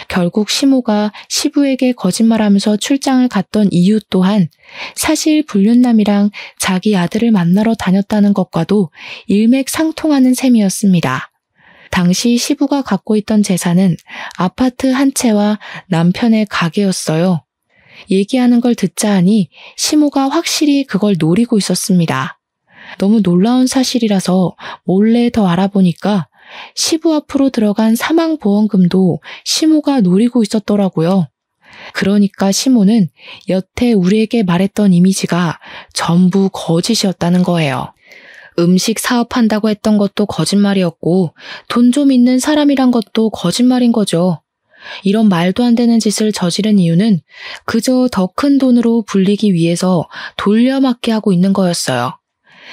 결국 시모가 시부에게 거짓말하면서 출장을 갔던 이유 또한 사실 불륜남이랑 자기 아들을 만나러 다녔다는 것과도 일맥상통하는 셈이었습니다. 당시 시부가 갖고 있던 재산은 아파트 한 채와 남편의 가게였어요. 얘기하는 걸 듣자 하니 시모가 확실히 그걸 노리고 있었습니다. 너무 놀라운 사실이라서 몰래 더 알아보니까 시부 앞으로 들어간 사망보험금도 시모가 노리고 있었더라고요. 그러니까 시모는 여태 우리에게 말했던 이미지가 전부 거짓이었다는 거예요. 음식 사업한다고 했던 것도 거짓말이었고 돈 좀 있는 사람이란 것도 거짓말인 거죠. 이런 말도 안 되는 짓을 저지른 이유는 그저 더 큰 돈으로 불리기 위해서 돌려막기 하고 있는 거였어요.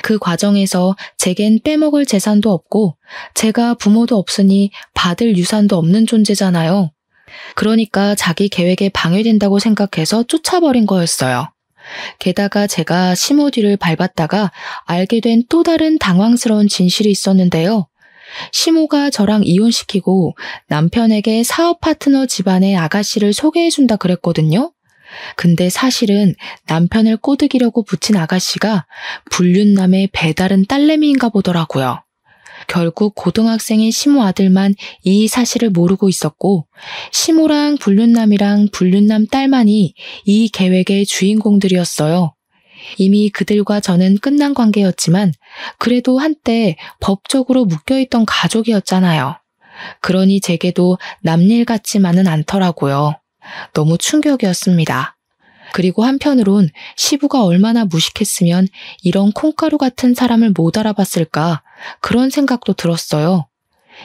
그 과정에서 제겐 빼먹을 재산도 없고 제가 부모도 없으니 받을 유산도 없는 존재잖아요. 그러니까 자기 계획에 방해된다고 생각해서 쫓아버린 거였어요. 게다가 제가 시모 뒤를 밟았다가 알게 된 또 다른 당황스러운 진실이 있었는데요. 시모가 저랑 이혼시키고 남편에게 사업 파트너 집안의 아가씨를 소개해준다 그랬거든요. 근데 사실은 남편을 꼬드기려고 붙인 아가씨가 불륜남의 배다른 딸내미인가 보더라고요. 결국 고등학생인 시모 아들만 이 사실을 모르고 있었고 시모랑 불륜남이랑 불륜남 딸만이 이 계획의 주인공들이었어요. 이미 그들과 저는 끝난 관계였지만 그래도 한때 법적으로 묶여있던 가족이었잖아요. 그러니 제게도 남일 같지만은 않더라고요. 너무 충격이었습니다. 그리고 한편으론 시부가 얼마나 무식했으면 이런 콩가루 같은 사람을 못 알아봤을까 그런 생각도 들었어요.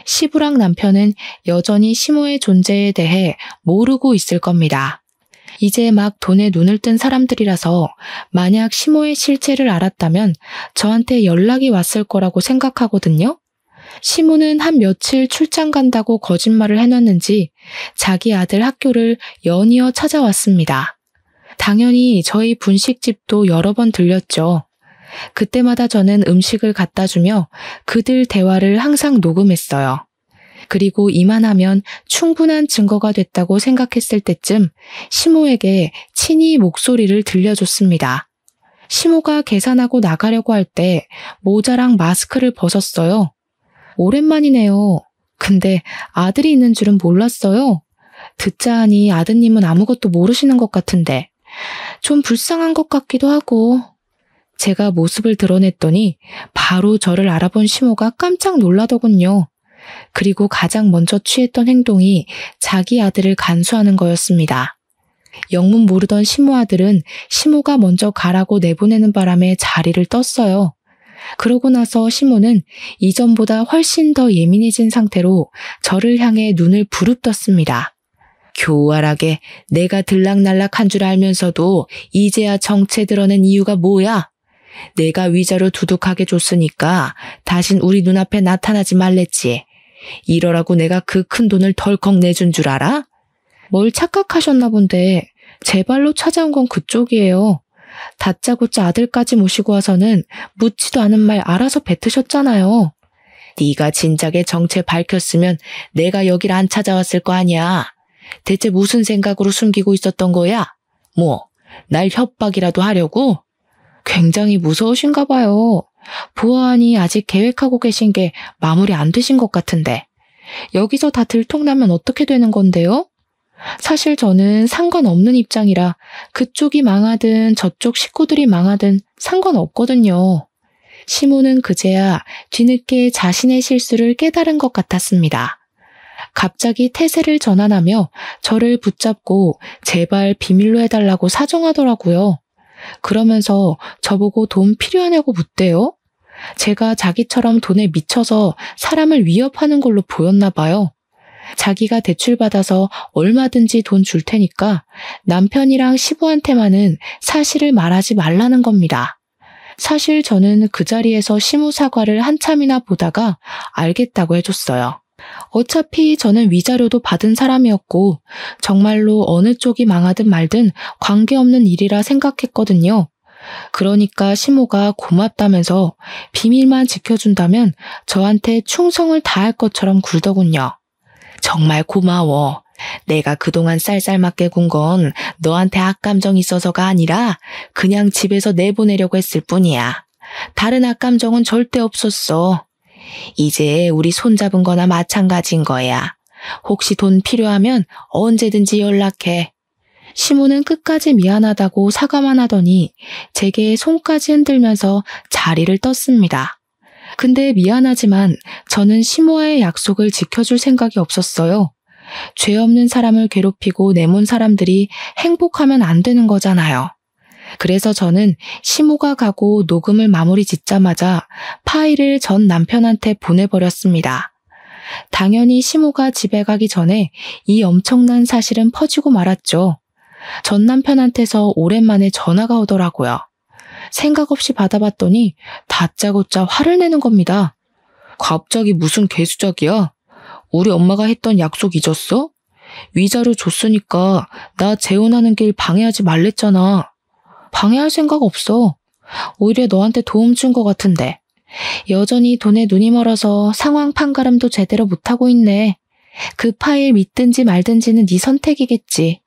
시부랑 남편은 여전히 시모의 존재에 대해 모르고 있을 겁니다. 이제 막 돈에 눈을 뜬 사람들이라서 만약 시모의 실체를 알았다면 저한테 연락이 왔을 거라고 생각하거든요. 시모는 한 며칠 출장 간다고 거짓말을 해놨는지 자기 아들 학교를 연이어 찾아왔습니다. 당연히 저희 분식집도 여러 번 들렸죠. 그때마다 저는 음식을 갖다 주며 그들 대화를 항상 녹음했어요. 그리고 이만하면 충분한 증거가 됐다고 생각했을 때쯤 시모에게 친히 목소리를 들려줬습니다. 시모가 계산하고 나가려고 할 때 모자랑 마스크를 벗었어요. 오랜만이네요. 근데 아들이 있는 줄은 몰랐어요. 듣자 하니 아드님은 아무것도 모르시는 것 같은데 좀 불쌍한 것 같기도 하고. 제가 모습을 드러냈더니 바로 저를 알아본 시모가 깜짝 놀라더군요. 그리고 가장 먼저 취했던 행동이 자기 아들을 간수하는 거였습니다. 영문 모르던 시모 아들은 시모가 먼저 가라고 내보내는 바람에 자리를 떴어요. 그러고 나서 시모는 이전보다 훨씬 더 예민해진 상태로 저를 향해 눈을 부릅떴습니다. 교활하게 내가 들락날락한 줄 알면서도 이제야 정체 드러낸 이유가 뭐야? 내가 위자료 두둑하게 줬으니까 다신 우리 눈앞에 나타나지 말랬지. 이러라고 내가 그 큰 돈을 덜컥 내준 줄 알아? 뭘 착각하셨나 본데 제 발로 찾아온 건 그쪽이에요. 다짜고짜 아들까지 모시고 와서는 묻지도 않은 말 알아서 뱉으셨잖아요. 네가 진작에 정체 밝혔으면 내가 여길 안 찾아왔을 거 아니야. 대체 무슨 생각으로 숨기고 있었던 거야? 뭐, 날 협박이라도 하려고? 굉장히 무서우신가 봐요. 보아하니 아직 계획하고 계신 게 마무리 안 되신 것 같은데. 여기서 다 들통나면 어떻게 되는 건데요? 사실 저는 상관없는 입장이라 그쪽이 망하든 저쪽 식구들이 망하든 상관없거든요. 시모는 그제야 뒤늦게 자신의 실수를 깨달은 것 같았습니다. 갑자기 태세를 전환하며 저를 붙잡고 제발 비밀로 해달라고 사정하더라고요. 그러면서 저보고 돈 필요하냐고 묻대요. 제가 자기처럼 돈에 미쳐서 사람을 위협하는 걸로 보였나 봐요. 자기가 대출받아서 얼마든지 돈 줄 테니까 남편이랑 시부한테만은 사실을 말하지 말라는 겁니다. 사실 저는 그 자리에서 시무 사과를 한참이나 보다가 알겠다고 해줬어요. 어차피 저는 위자료도 받은 사람이었고 정말로 어느 쪽이 망하든 말든 관계없는 일이라 생각했거든요. 그러니까 시모가 고맙다면서 비밀만 지켜준다면 저한테 충성을 다할 것처럼 굴더군요. 정말 고마워. 내가 그동안 쌀쌀맞게 군 건 너한테 악감정 있어서가 아니라 그냥 집에서 내보내려고 했을 뿐이야. 다른 악감정은 절대 없었어. 이제 우리 손잡은 거나 마찬가지인 거야. 혹시 돈 필요하면 언제든지 연락해. 시모는 끝까지 미안하다고 사과만 하더니 제게 손까지 흔들면서 자리를 떴습니다. 근데 미안하지만 저는 시모와의 약속을 지켜줄 생각이 없었어요. 죄 없는 사람을 괴롭히고 내몬 사람들이 행복하면 안 되는 거잖아요. 그래서 저는 시모가 가고 녹음을 마무리 짓자마자 파일을 전 남편한테 보내버렸습니다. 당연히 시모가 집에 가기 전에 이 엄청난 사실은 퍼지고 말았죠. 전 남편한테서 오랜만에 전화가 오더라고요. 생각 없이 받아봤더니 다짜고짜 화를 내는 겁니다. 갑자기 무슨 개수작이야? 우리 엄마가 했던 약속 잊었어? 위자료 줬으니까 나 재혼하는 길 방해하지 말랬잖아. 방해할 생각 없어. 오히려 너한테 도움 준 것 같은데. 여전히 돈에 눈이 멀어서 상황 판가름도 제대로 못하고 있네. 그 파일 믿든지 말든지는 네 선택이겠지.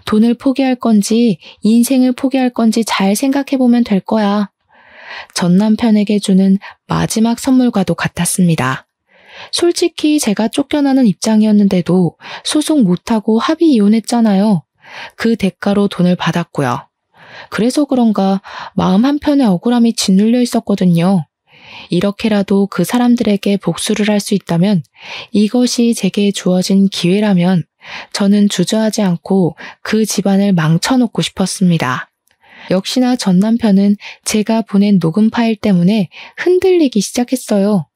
돈을 포기할 건지 인생을 포기할 건지 잘 생각해보면 될 거야. 전 남편에게 주는 마지막 선물과도 같았습니다. 솔직히 제가 쫓겨나는 입장이었는데도 소송 못하고 합의 이혼했잖아요. 그 대가로 돈을 받았고요. 그래서 그런가 마음 한편에 억울함이 짓눌려 있었거든요. 이렇게라도 그 사람들에게 복수를 할 수 있다면, 이것이 제게 주어진 기회라면 저는 주저하지 않고 그 집안을 망쳐놓고 싶었습니다. 역시나 전 남편은 제가 보낸 녹음 파일 때문에 흔들리기 시작했어요.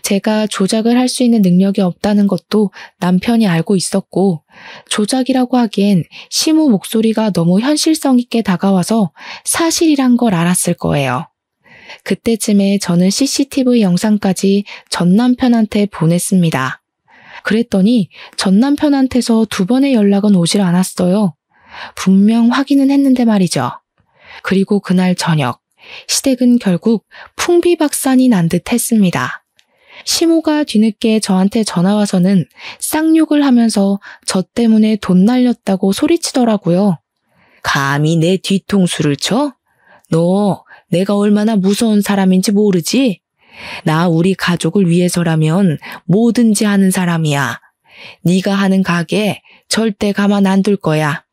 제가 조작을 할 수 있는 능력이 없다는 것도 남편이 알고 있었고, 조작이라고 하기엔 시모 목소리가 너무 현실성 있게 다가와서 사실이란 걸 알았을 거예요. 그때쯤에 저는 CCTV 영상까지 전 남편한테 보냈습니다. 그랬더니 전 남편한테서 2번의 연락은 오질 않았어요. 분명 확인은 했는데 말이죠. 그리고 그날 저녁, 시댁은 결국 풍비박산이 난 듯 했습니다. 시모가 뒤늦게 저한테 전화와서는 쌍욕을 하면서 저 때문에 돈 날렸다고 소리치더라고요. 감히 내 뒤통수를 쳐? 너 내가 얼마나 무서운 사람인지 모르지? 나 우리 가족을 위해서라면 뭐든지 하는 사람이야. 네가 하는 가게 절대 가만 안 둘 거야.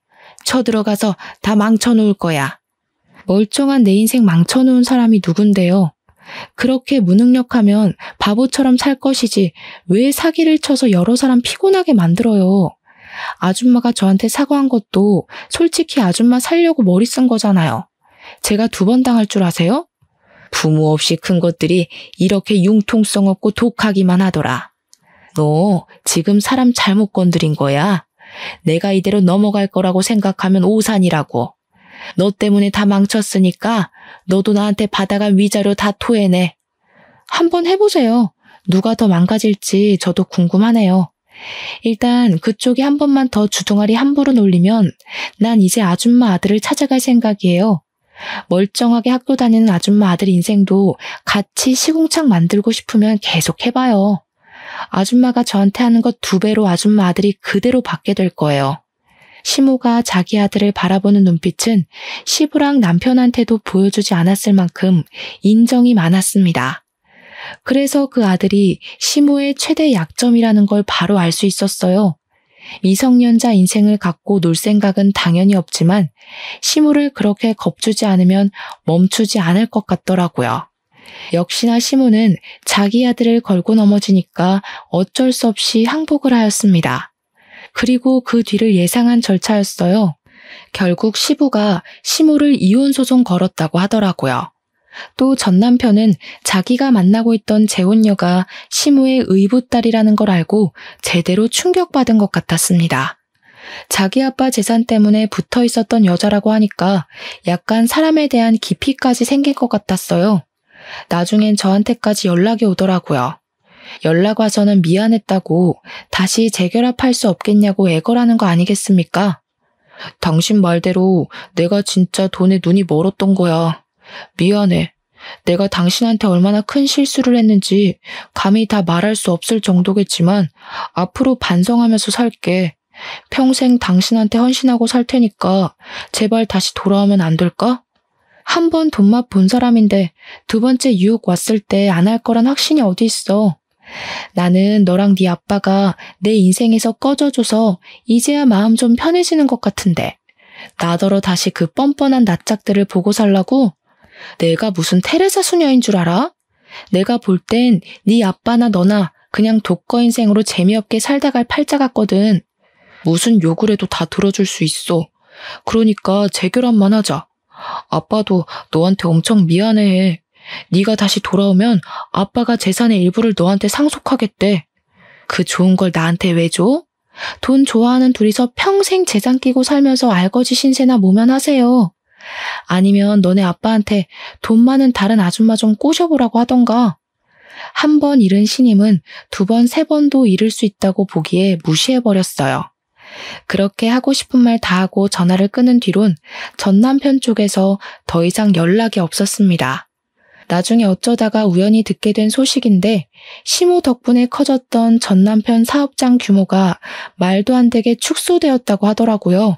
쳐들어가서 다 망쳐놓을 거야. 멀쩡한 내 인생 망쳐놓은 사람이 누군데요? 그렇게 무능력하면 바보처럼 살 것이지 왜 사기를 쳐서 여러 사람 피곤하게 만들어요. 아줌마가 저한테 사과한 것도 솔직히 아줌마 살려고 머리 쓴 거잖아요. 제가 2번 당할 줄 아세요? 부모 없이 큰 것들이 이렇게 융통성 없고 독하기만 하더라. 너 지금 사람 잘못 건드린 거야. 내가 이대로 넘어갈 거라고 생각하면 오산이라고. 너 때문에 다 망쳤으니까 너도 나한테 받아간 위자료 다 토해내. 한번 해보세요. 누가 더 망가질지 저도 궁금하네요. 일단 그쪽이 한 번만 더 주둥아리 함부로 놀리면 난 이제 아줌마 아들을 찾아갈 생각이에요. 멀쩡하게 학교 다니는 아줌마 아들 인생도 같이 시궁창 만들고 싶으면 계속 해봐요. 아줌마가 저한테 하는 것 2배로 아줌마 아들이 그대로 받게 될 거예요. 시모가 자기 아들을 바라보는 눈빛은 시부랑 남편한테도 보여주지 않았을 만큼 인정이 많았습니다. 그래서 그 아들이 시모의 최대 약점이라는 걸 바로 알 수 있었어요. 미성년자 인생을 갖고 놀 생각은 당연히 없지만 시모를 그렇게 겁주지 않으면 멈추지 않을 것 같더라고요. 역시나 시모는 자기 아들을 걸고 넘어지니까 어쩔 수 없이 항복을 하였습니다. 그리고 그 뒤를 예상한 절차였어요. 결국 시부가 시모를 이혼 소송 걸었다고 하더라고요. 또 전 남편은 자기가 만나고 있던 재혼녀가 시모의 의붓딸이라는 걸 알고 제대로 충격받은 것 같았습니다. 자기 아빠 재산 때문에 붙어 있었던 여자라고 하니까 약간 사람에 대한 깊이까지 생긴 것 같았어요. 나중엔 저한테까지 연락이 오더라고요. 연락 와서는 미안했다고 다시 재결합할 수 없겠냐고 애걸하는 거 아니겠습니까? 당신 말대로 내가 진짜 돈에 눈이 멀었던 거야. 미안해. 내가 당신한테 얼마나 큰 실수를 했는지 감히 다 말할 수 없을 정도겠지만 앞으로 반성하면서 살게. 평생 당신한테 헌신하고 살 테니까 제발 다시 돌아오면 안 될까? 한 번 돈맛 본 사람인데 두 번째 유혹 왔을 때 안 할 거란 확신이 어디 있어. 나는 너랑 네 아빠가 내 인생에서 꺼져줘서 이제야 마음 좀 편해지는 것 같은데 나더러 다시 그 뻔뻔한 낯짝들을 보고 살라고? 내가 무슨 테레사 수녀인 줄 알아? 내가 볼 땐 네 아빠나 너나 그냥 독거 인생으로 재미없게 살다 갈 팔자 같거든. 무슨 욕을 해도 다 들어줄 수 있어. 그러니까 재결합만 하자. 아빠도 너한테 엄청 미안해해. 네가 다시 돌아오면 아빠가 재산의 일부를 너한테 상속하겠대. 그 좋은 걸 나한테 왜 줘? 돈 좋아하는 둘이서 평생 재산 끼고 살면서 알거지 신세나 모면하세요. 아니면 너네 아빠한테 돈 많은 다른 아줌마 좀 꼬셔보라고 하던가. 한 번 잃은 신임은 두 번, 세 번도 잃을 수 있다고 보기에 무시해버렸어요. 그렇게 하고 싶은 말 다 하고 전화를 끊은 뒤론 전 남편 쪽에서 더 이상 연락이 없었습니다. 나중에 어쩌다가 우연히 듣게 된 소식인데 시모 덕분에 커졌던 전 남편 사업장 규모가 말도 안 되게 축소되었다고 하더라고요.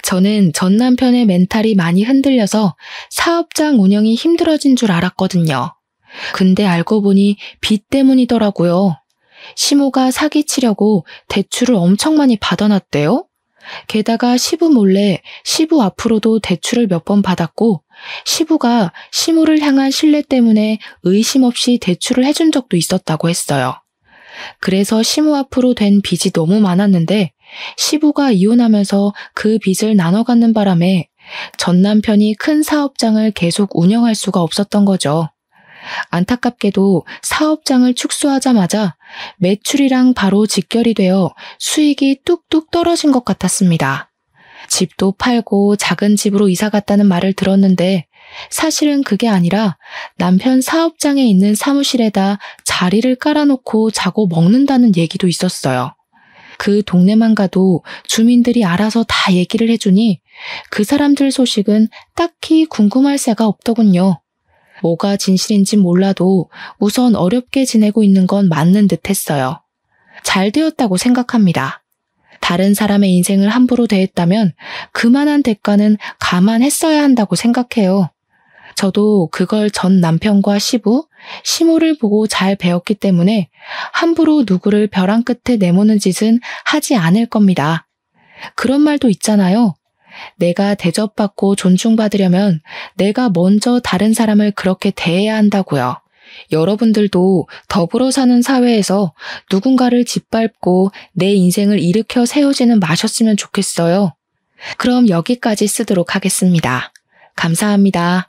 저는 전 남편의 멘탈이 많이 흔들려서 사업장 운영이 힘들어진 줄 알았거든요. 근데 알고 보니 빚 때문이더라고요. 시모가 사기치려고 대출을 엄청 많이 받아놨대요. 게다가 시부 몰래 시부 앞으로도 대출을 몇 번 받았고 시부가 시모를 향한 신뢰 때문에 의심 없이 대출을 해준 적도 있었다고 했어요. 그래서 시모 앞으로 된 빚이 너무 많았는데 시부가 이혼하면서 그 빚을 나눠 갖는 바람에 전 남편이 큰 사업장을 계속 운영할 수가 없었던 거죠. 안타깝게도 사업장을 축소하자마자 매출이랑 바로 직결이 되어 수익이 뚝뚝 떨어진 것 같았습니다. 집도 팔고 작은 집으로 이사 갔다는 말을 들었는데 사실은 그게 아니라 남편 사업장에 있는 사무실에다 자리를 깔아놓고 자고 먹는다는 얘기도 있었어요. 그 동네만 가도 주민들이 알아서 다 얘기를 해주니 그 사람들 소식은 딱히 궁금할 새가 없더군요. 뭐가 진실인진 몰라도 우선 어렵게 지내고 있는 건 맞는 듯 했어요. 잘 되었다고 생각합니다. 다른 사람의 인생을 함부로 대했다면 그만한 대가는 감안했어야 한다고 생각해요. 저도 그걸 전 남편과 시부, 시모를 보고 잘 배웠기 때문에 함부로 누구를 벼랑 끝에 내모는 짓은 하지 않을 겁니다. 그런 말도 있잖아요. 내가 대접받고 존중받으려면 내가 먼저 다른 사람을 그렇게 대해야 한다고요. 여러분들도 더불어 사는 사회에서 누군가를 짓밟고 내 인생을 일으켜 세우지는 마셨으면 좋겠어요. 그럼 여기까지 쓰도록 하겠습니다. 감사합니다.